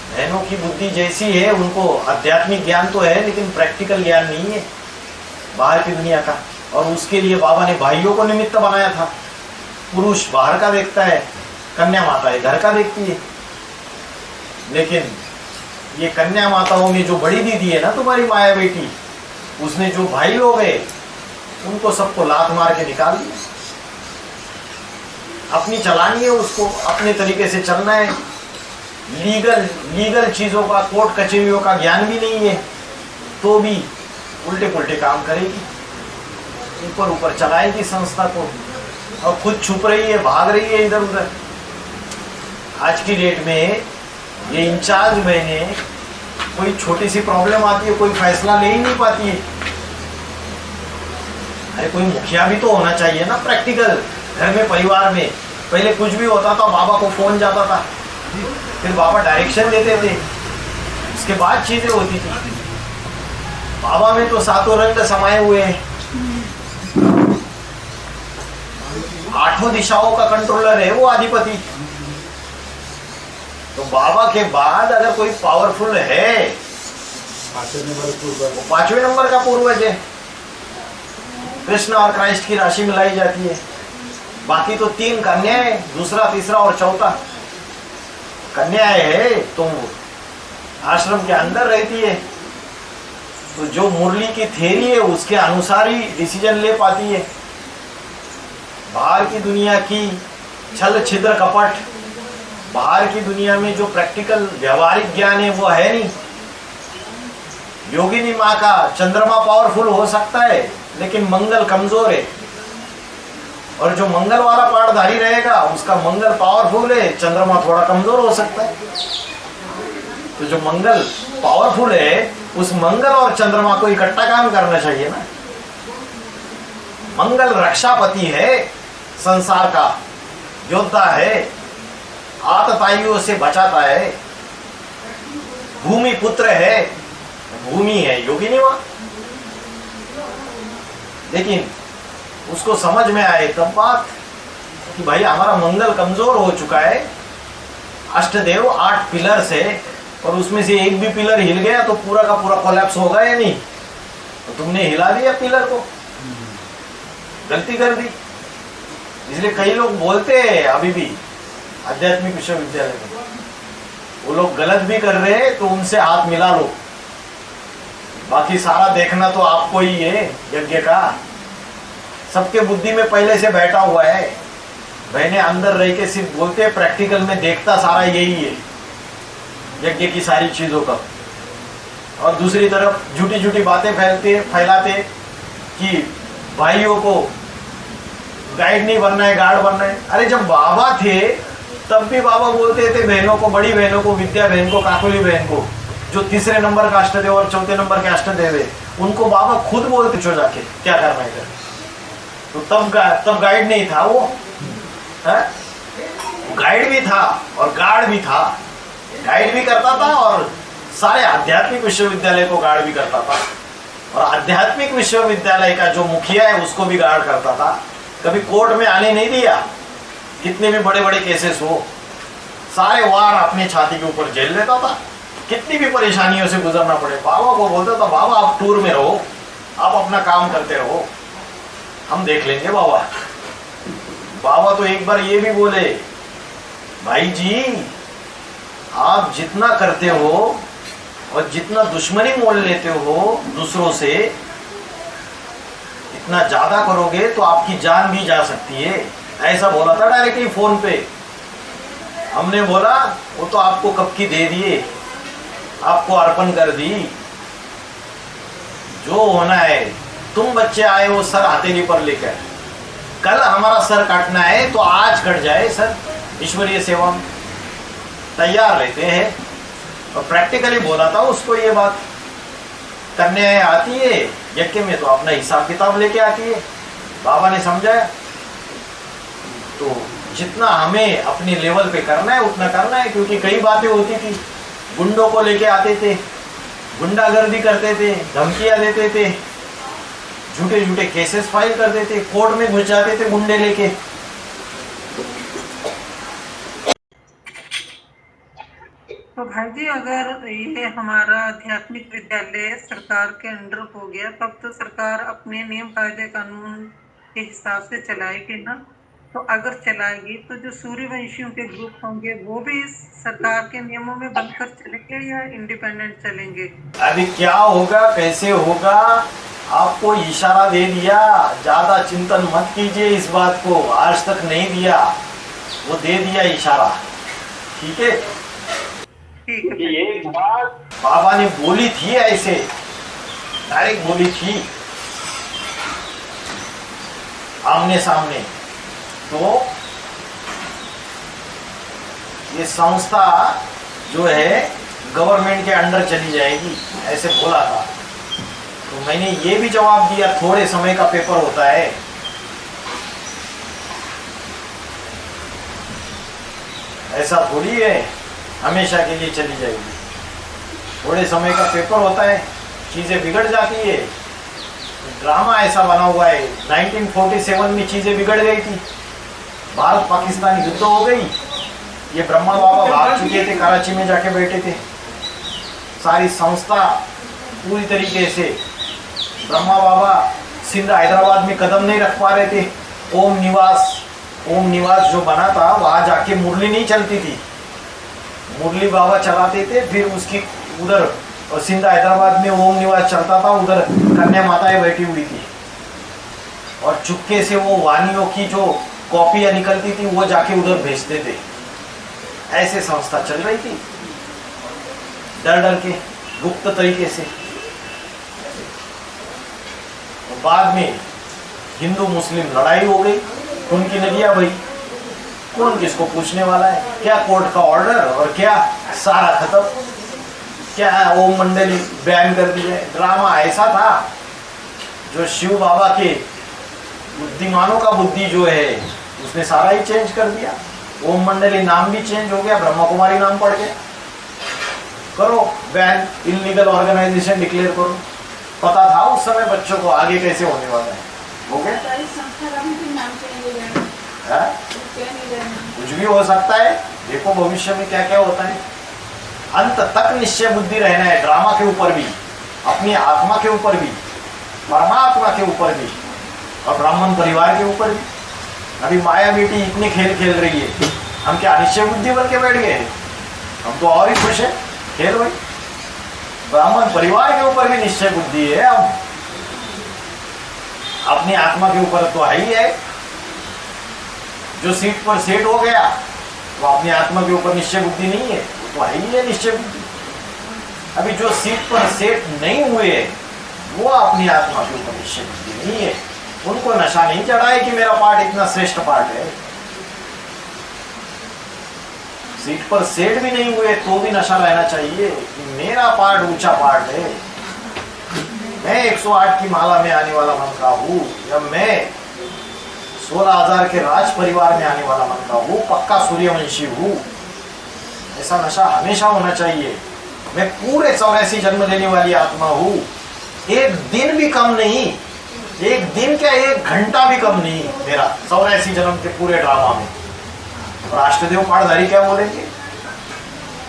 बहनों की बुद्धि जैसी है, उनको आध्यात्मिक ज्ञान तो है लेकिन प्रैक्टिकल ज्ञान नहीं है बाहर की दुनिया का। और उसके लिए बाबा ने भाइयों को निमित्त बनाया था। पुरुष बाहर का देखता है, कन्या माता है घर का देखती है। लेकिन ये कन्या माताओं में जो बड़ी दीदी है ना तुम्हारी माया बेटी, उसने जो भाई लोग है उनको सबको लात मार के निकाल दिया। अपनी चलानी है उसको, अपने तरीके से चलना है। लीगल चीज़ों का, कोर्ट कचहरियों का ज्ञान भी नहीं है तो भी उल्टे पुल्टे काम करेगी, ऊपर ऊपर चलाएगी संस्था को, और खुद छुप रही है, भाग रही है इधर उधर। आज की डेट में ये इंचार्ज बहनें, कोई छोटी सी प्रॉब्लम आती है कोई फैसला ले ही नहीं पाती है। अरे कोई मुखिया भी तो होना चाहिए ना प्रैक्टिकल। घर में, परिवार में पहले कुछ भी होता था बाबा को फोन जाता था, फिर बाबा डायरेक्शन देते थे, उसके बाद चीजें होती थी। बाबा में तो सातों रंग समाये हुए हैं, 8 दिशाओं का कंट्रोलर है वो अधिपति। तो बाबा के बाद अगर कोई पावरफुल है वो 5वें नंबर का पूर्वज है। कृष्ण और क्राइस्ट की राशि मिलाई जाती है। बाकी तो 3 कन्याएं, दूसरा, तीसरा और चौथा। कन्याएं है तो आश्रम के अंदर रहती है, तो जो मुरली की थ्योरी है उसके अनुसार ही डिसीजन ले पाती है। बाहर की दुनिया की छल छिद्र कपट, बाहर की दुनिया में जो प्रैक्टिकल व्यवहारिक ज्ञान है वो है नहीं। योगिनी माँ का चंद्रमा पावरफुल हो सकता है लेकिन मंगल कमजोर है। और जो मंगल वाला पाठधारी रहेगा उसका मंगल पावरफुल है, चंद्रमा थोड़ा कमजोर हो सकता है। तो जो मंगल पावरफुल है उस मंगल और चंद्रमा को इकट्ठा काम करना चाहिए ना। मंगल रक्षापति है, संसार का योद्धा है, आतताइयों से बचाता है, भूमि पुत्र है, भूमि है योगिनी मां। लेकिन उसको समझ में आए तब बात कि भाई हमारा मंगल कमजोर हो चुका है, अष्टदेव 8 पिलर से, और उसमें से एक भी पिलर हिल गया तो पूरा का पूरा कोलैप्स होगा या नहीं। तो तुमने हिला दिया पिलर को, गलती कर दी। इसलिए कई लोग बोलते हैं अभी भी आध्यात्मिक विश्वविद्यालय में, वो लोग गलत भी कर रहे हैं तो उनसे हाथ मिला लो, बाकी सारा देखना तो आपको ही है। यज्ञ का सबके बुद्धि में पहले से बैठा हुआ है। मैंने अंदर रह के सिर्फ बोलते हैं, प्रैक्टिकल में देखता सारा यही है, यज्ञ की सारी चीजों का। और दूसरी तरफ झूठी झूठी बातें फैलाते कि भाइयों को गाइड नहीं बनना है, गार्ड बनना है। अरे जब बाबा थे तब भी बाबा बोलते थे बहनों को, बड़ी बहनों को, विद्या बहन को, काकुली बहन को, जो तीसरे नंबर का अष्टदेव और चौथे नंबर के अष्टदेव है, उनको बाबा खुद बोलते चो जाके क्या करना है। तो तब गाइड नहीं था वो, गाइड भी था और गार्ड भी था। गाइड भी करता था और सारे आध्यात्मिक विश्वविद्यालय को गार्ड भी करता था, और आध्यात्मिक विश्वविद्यालय का जो मुखिया है उसको भी गार्ड करता था। कभी कोर्ट में आने नहीं दिया, कितने भी बड़े बड़े केसेस हो, सारे वार अपने छाती के ऊपर झेल लेता था। कितनी भी परेशानियों से गुजरना पड़े, बाबा को बोलता था बाबा आप टूर में रहो, आप अपना काम करते रहो, हम देख लेंगे बाबा। बाबा तो एक बार ये भी बोले, भाई जी आप जितना करते हो और जितना दुश्मनी मोल लेते हो दूसरों से, इतना ज्यादा करोगे तो आपकी जान भी जा सकती है। ऐसा बोला था डायरेक्टली फोन पे। हमने बोला वो तो आपको कब की दे दिए, आपको अर्पण कर दी, जो होना है। तुम बच्चे आए हो सर हथेली पर लेकर, कल हमारा सर काटना है तो आज कट जाए सर। ईश्वरीय सेवा में तैयार रहते हैं। और प्रैक्टिकली बोला था उसको ये बात, करने आती है यज्ञ में तो अपना हिसाब किताब लेके आती है। बाबा ने समझाया तो जितना हमें अपने लेवल पे करना है उतना करना है, क्योंकि कई बातें होती थी, गुंडों को लेके आते थे, गुंडागर्दी करते थे, धमकियां देते थे, झूठे झूठे केसेस फाइल करते थे, कोर्ट में घुस जाते थे गुंडे लेके। तो भाई जी अगर ये हमारा आध्यात्मिक विद्यालय सरकार के अंडर हो गया, तब तो सरकार अपने नियम कायदे कानून के हिसाब से चलाएगी ना। तो अगर चलाएगी तो जो सूर्यवंशियों के ग्रुप होंगे वो भी इस सरकार के नियमों में बनकर चलेंगे या इंडिपेंडेंट चलेंगे? अभी क्या होगा कैसे होगा आपको इशारा दे दिया, ज्यादा चिंतन मत कीजिए इस बात को। आज तक नहीं दिया, वो दे दिया इशारा, ठीक है। ये बात बाबा ने बोली थी, ऐसे डायरेक्ट बोली थी आमने सामने। तो ये संस्था जो है गवर्नमेंट के अंडर चली जाएगी, ऐसे बोला था। तो मैंने ये भी जवाब दिया, थोड़े समय का पेपर होता है, ऐसा थोड़ी है हमेशा के लिए चली जाएगी। थोड़े समय का पेपर होता है, चीजें बिगड़ जाती है। ड्रामा ऐसा बना हुआ है, 1947 में चीजें बिगड़ गई थी, भारत पाकिस्तान युद्ध हो गई, ये ब्रह्मा बाबा भाग चुके थे, कराची में जाके बैठे थे। सारी संस्था पूरी तरीके से, ब्रह्मा बाबा सिंध हैदराबाद में कदम नहीं रख पा रहे थे। ओम निवास जो बना था वहां जाके मुरली नहीं चलती थी, मुरली बाबा चलाते थे। फिर उसकी उधर सिंध हैदराबाद में ओम निवास चलता था, उधर कन्या माताएं बैठी हुई थी, और चुपके से वो वानियों की जो कॉपियां निकलती थी वो जाके उधर भेजते थे। ऐसे संस्था चल रही थी, डर डर के, गुप्त तरीके से। तो बाद में हिंदू मुस्लिम लड़ाई हो गई, खून की नदियां भाई, कौन किसको पूछने वाला है? क्या कोर्ट का ऑर्डर और क्या सारा खत्म, क्या ओम मंडली बैन कर दी है। ड्रामा ऐसा था जो शिव बाबा के बुद्धिमानों का बुद्धि जो है उसने सारा ही चेंज कर दिया। ओम मंडली नाम भी चेंज हो गया, ब्रह्मा कुमारी नाम पड़ गया। करो बैन, इलीगल ऑर्गेनाइजेशन डिक्लेयर करो। पता था उस समय बच्चों को आगे कैसे होने वाला है, हो गया। सारी संस्था का भी नाम चेंज हो जाएगा, है? क्या नहीं रहना। कुछ भी हो सकता है, देखो भविष्य में क्या क्या होता है। अंत तक निश्चय बुद्धि रहना है, ड्रामा के ऊपर भी, अपनी आत्मा के ऊपर भी, परमात्मा के ऊपर भी और ब्राह्मण परिवार के ऊपर भी। अभी माया बेटी इतने खेल खेल रही है, हम क्या निश्चय बुद्धि बन के बैठ गए? हम तो और ही खुश है, खेल भाई। ब्राह्मण परिवार के ऊपर भी निश्चय बुद्धि है, हम अपनी आत्मा के ऊपर तो है ही है। जो सीट पर सेट हो गया वो अपनी आत्मा के ऊपर निश्चय बुद्धि नहीं है, वो तो है ही है निश्चय बुद्धि। अभी जो सीट पर सेट नहीं हुए वो अपनी आत्मा के ऊपर निश्चय बुद्धि नहीं है। उनको नशा नहीं चढ़ा है कि मेरा पार्ट इतना श्रेष्ठ पार्ट है। सीट पर सेट भी नहीं हुए तो भी नशा रहना चाहिए कि मेरा पार्ट ऊंचा पार्ट है। मैं 108 की माला में आने वाला मन का हूँ, या मैं 16,000 के राज परिवार में आने वाला मन का हूँ, पक्का सूर्यवंशी हूँ। ऐसा नशा हमेशा होना चाहिए। मैं पूरे 84 जन्म लेने वाली आत्मा हूँ, एक दिन भी कम नहीं, एक दिन क्या एक घंटा भी कम नहीं मेरा 84 जन्म के पूरे ड्रामा में। राष्ट्रदेव पाठधारी क्या बोलेंगे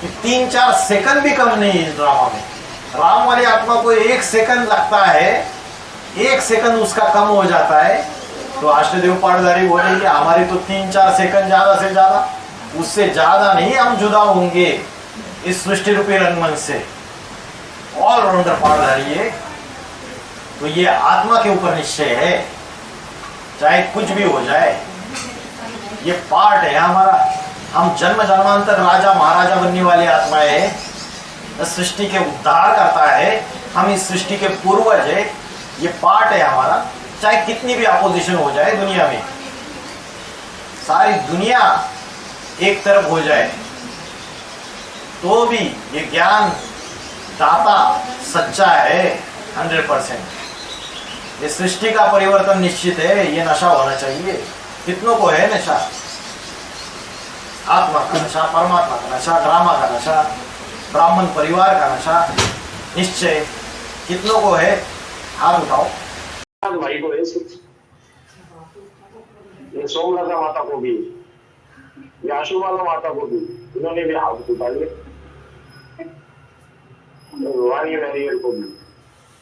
कि 3-4 सेकंड भी कम नहीं इस ड्रामा में। राम वाली आत्मा को 1 सेकंड लगता है, 1 सेकंड उसका कम हो जाता है, तो अष्टदेव पाठधारी बोलेंगे हमारे तो 3-4 सेकंड ज्यादा से ज्यादा, उससे ज्यादा नहीं हम जुदा होंगे इस सृष्टि रूपी रंगमंच से। ऑलराउंडर पाठधारी है, तो ये आत्मा के ऊपर निश्चय है, चाहे कुछ भी हो जाए। ये पार्ट है हमारा, हम जन्म जन्मांतर राजा महाराजा बनने वाली आत्माएं हैं। सृष्टि के उद्धार करता है, हम इस सृष्टि के पूर्वज है। ये पार्ट है हमारा, चाहे कितनी भी अपोजिशन हो जाए दुनिया में, सारी दुनिया एक तरफ हो जाए तो भी ये ज्ञान दाता सच्चा है 100%। ये सृष्टि का परिवर्तन निश्चित है, ये नशा होना चाहिए। कितनों को है नशा? आत्मा का नशा, परमात्मा का नशा, ड्रामा का नशा, ब्राह्मण परिवार का नशा, निश्चय कितनों को है? हाथ उठाओ। भाई को ये सोमलता माता को भी, ये आशुमाला माता को भी, इन्होंने भी हाथ उठा लिए। रूहानी वैरियर को भी,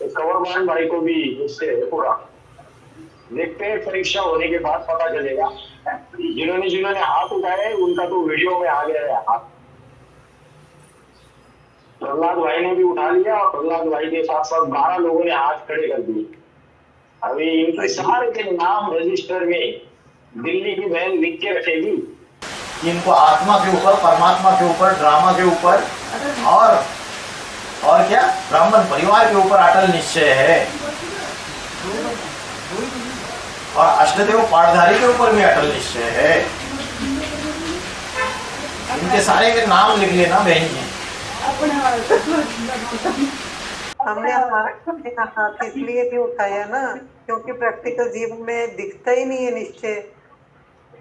कंवरमान भाई को भी इससे पूरा देखते हैं। परीक्षा होने के बाद पता चलेगा। जिन्होंने हाथ उठाए उनका तो वीडियो में आ गया है हाथ। प्रहलाद भाई ने भी उठा लिया और प्रहलाद भाई के साथ साथ 12 लोगों ने हाथ खड़े कर दिए। अभी इनके सारे के नाम रजिस्टर में दिल्ली की बहन लिख के रखेगी। इनको आत्मा के ऊपर, परमात्मा के ऊपर, ड्रामा के ऊपर और क्या ब्राह्मण परिवार के ऊपर अटल निश्चय है, और अष्टदेव पाठधारी के ऊपर भी अटल निश्चय है। इनके सारे के नाम लिख लेना बहन जी। हमने हाथ इसलिए भी उठाया ना क्योंकि प्रैक्टिकल जीवन में दिखता ही नहीं है निश्चय,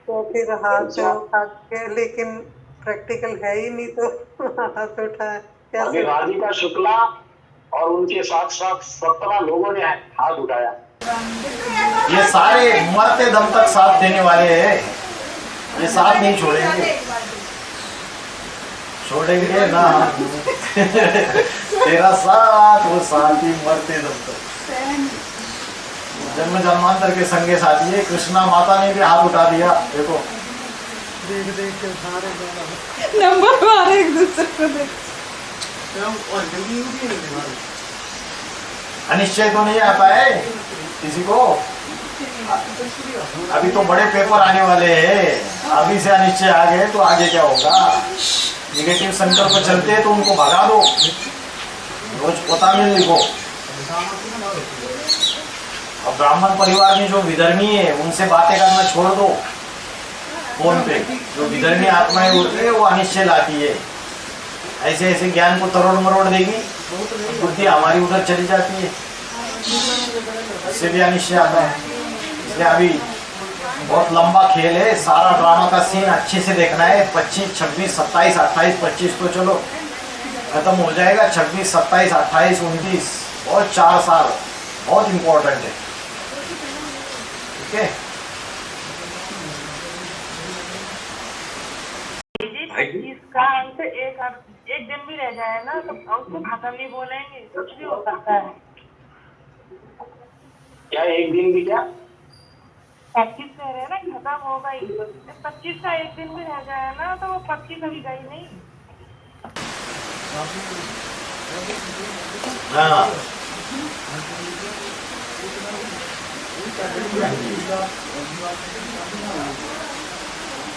तो फिर हाथ उठा के, लेकिन प्रैक्टिकल है ही नहीं तो हाथ उठाया कैसे? राधिका शुक्ला और उनके साथ साथ 17 लोगों ने हाथ उठाया। ये सारे मरते दम तक साथ देने वाले हैं, ये साथ नहीं छोड़ेंगे, छोड़ेंगे ना। तेरा साथ वो साथ ही मरते दम तक, जन्म जन्मांतर के संगे साथी है। कृष्णा माता ने भी हाथ उठा दिया, देखो देख देख के सारे नंबर मारे एक दूसरे को देख। अनिश्चय तो नहीं आता है किसी को। अभी तो बड़े पेपर आने वाले हैं, अभी से अनिश्चय आ गए तो आगे क्या होगा? निगेटिव संकल्प चलते हैं तो उनको भगा दो, रोज पोता में लिखो। अब ब्राह्मण परिवार में जो विधर्मी है उनसे बातें करना छोड़ दो फोन पे। जो विधर्मी आत्माएं होती है वो अनिश्चय लाती है, ऐसे ऐसे ज्ञान को तरोड़ मरोड़ देगी, बुद्धि हमारी उधर चली जाती है, इससे भी अनिश्चय आता है। इसलिए अभी बहुत लंबा खेल है, सारा ड्रामा का सीन अच्छे से देखना है। 25, 26, 27, 28, 25 तो चलो खत्म हो जाएगा, 26, 27, 28, 29 और 4 साल बहुत इम्पोर्टेंट है। ठीक है, इसका अंत एक दिन भी रह जाए ना तो उसको खत्म नहीं बोलेंगे, कुछ भी हो सकता है। क्या एक दिन भी? क्या 25 कह रहे हैं ना, खत्म हो गई। 25 का एक दिन भी रह जाए ना तो वो 25 अभी गई नहीं। हाँ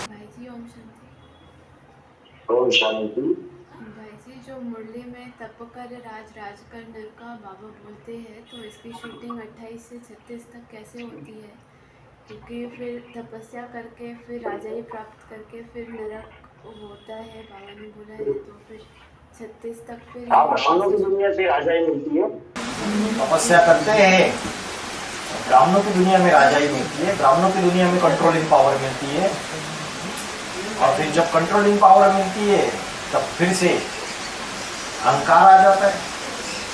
भाई जी ओम शांति। ओम शांति। भाई जी जो मुरली में तप कर राज राज कर नर का बाबा बोलते हैं, तो इसकी शूटिंग 28 से 36 तक कैसे होती है? क्योंकि फिर तपस्या करके फिर राजाई प्राप्त करके फिर नरक होता है, बाबा ने बोला है। तो फिर 36 तक फिर ब्राह्मणों की दुनिया से राजाई मिलती है। तपस्या करते हैं, ब्राह्मणों की दुनिया में राजाई मिलती है, ब्राह्मणों की दुनिया में कंट्रोलिंग पावर मिलती है। और फिर जब कंट्रोलिंग पावर मिलती है तब फिर से अहंकार आ जाता है।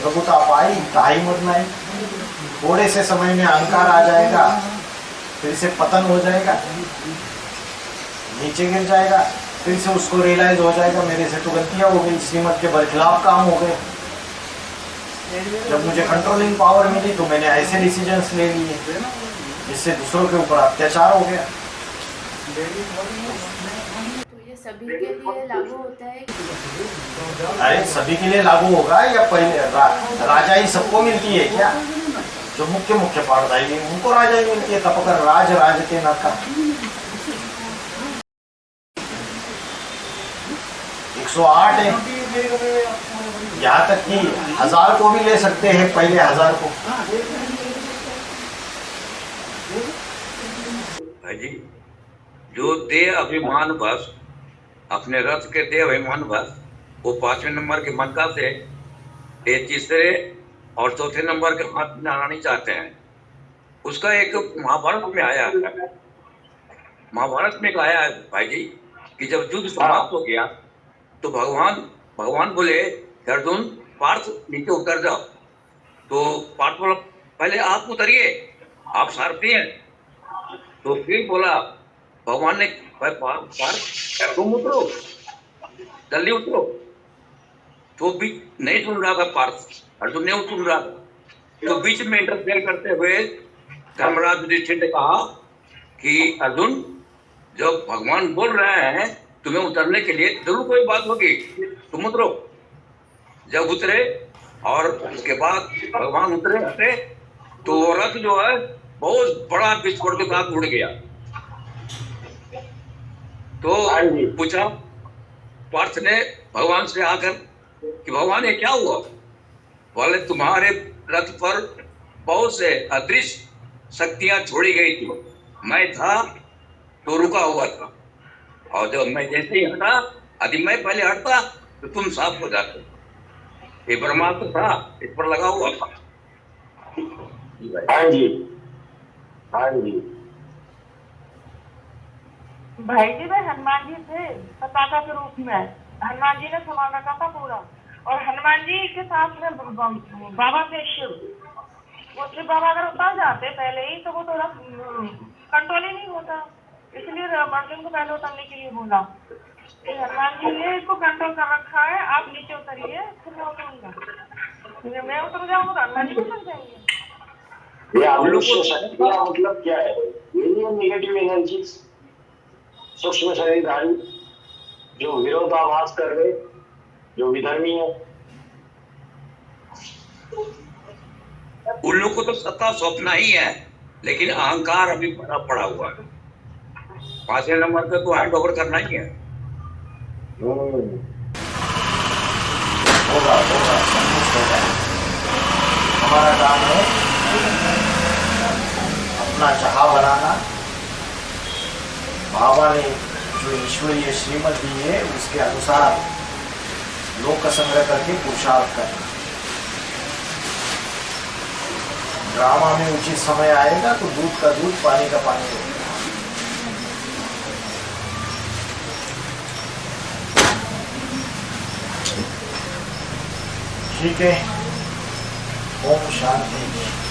प्रभुता पाई ताई मत नहीं, थोड़े से समय में अहंकार आ जाएगा, फिर से पतन हो जाएगा, नीचे गिर जाएगा, फिर से उसको रियलाइज हो जाएगा मेरे से तो गलतियां हो गई, श्रीमत के बरखिलाफ काम हो गए। जब मुझे कंट्रोलिंग पावर मिली तो मैंने ऐसे डिसीजंस ले लिए जिससे दूसरों के ऊपर अत्याचार हो गया। तो ये सभी के लिए लागू होता है? अरे सभी के लिए लागू होगा या पहले राजाई सबको मिलती है क्या? जो मुख्य मुख्य पाठदायी है उनको राजाई मिलती है। तपकर राज राज के नरका 108 है, यहाँ तक कि 1000 को भी ले सकते हैं, पहले 1000 को। भाई जी जो देह अभिमान बस अपने रथ के देह अभिमान बस वो 5वें नंबर के मनका से ये तीसरे और चौथे नंबर के हाथ में आना नहीं चाहते हैं। उसका एक महाभारत में आया है, महाभारत में आया है भाई जी कि जब युद्ध समाप्त हो गया तो भगवान बोले अर्जुन पार्थ नीचे उतर जाओ। तो पार्थ बोला पहले आप उतरिए, आप सारथी हैं। तो फिर बोला भगवान ने पार्थ तुम उतरो, जल्दी उतरो। तो भी नहीं सुन रहा था पार्थ, अर्जुन नहीं सुन रहा था। तो बीच में इंटरफेयर करते हुए धर्मराज युधिष्ठिर ने कहा कि अर्जुन जब भगवान बोल रहे हैं तुम्हें उतरने के लिए जरूर कोई बात होगी, तुम उतरो। जब उतरे और उसके बाद भगवान उतरे तो रथ जो है बहुत बड़ा विस्फोट के साथ उड़ गया। तो पूछा पार्थ ने भगवान से आकर कि भगवान ये क्या हुआ? बोले तुम्हारे रथ पर बहुत से अदृश्य शक्तियां छोड़ी गई थी, मैं था तो रुका हुआ था, और जब मैं जैसे ही हटा, यदि मैं पहले हटता तो तुम साफ हो जाते। ये ब्रह्मास्त्र था, इस पर लगा हुआ था। हाँ जी, हाँ जी। भाई जी वे हनुमान जी थे पताका के रूप में, हनुमान जी ने संभाल रखा था पूरा। और हनुमान जी के साथ में बाबा थे शिव। वो शिव बाबा अगर उतर जाते पहले ही तो वो थोड़ा कंट्रोल ही नहीं होता, इसलिए अर्जुन को पहले उतरने के लिए बोला। हनुमान जी ने इसको कंट्रोल कर रखा है, आप नीचे उतरिए फिर मैं उतरूंगा। मैं उतर जाऊंगा तो हनुमान जी उतर जाएंगे। ये अदृश्य शक्ति का मतलब क्या है? ये नेगेटिव एनर्जी, सूक्ष्म शरीरधारी जो विरोधाभास कर रहे, जो विधर्मी है, उन लोग को तो सत्ता सौंपना ही है, लेकिन अहंकार अभी बड़ा पड़ा हुआ है। 5वें नंबर पे तो हैंड ओवर करना ही है। होगा हमारा काम है अपना चाहा बनाना, बाबा ने जो ईश्वरीय श्रीमत दी है उसके अनुसार लोक संग्रह करके पुरुषार्थ करना। ड्रामा में उचित समय आएगा तो दूध का दूध, पानी का पानी होगा। ठीक है, ओम शांति।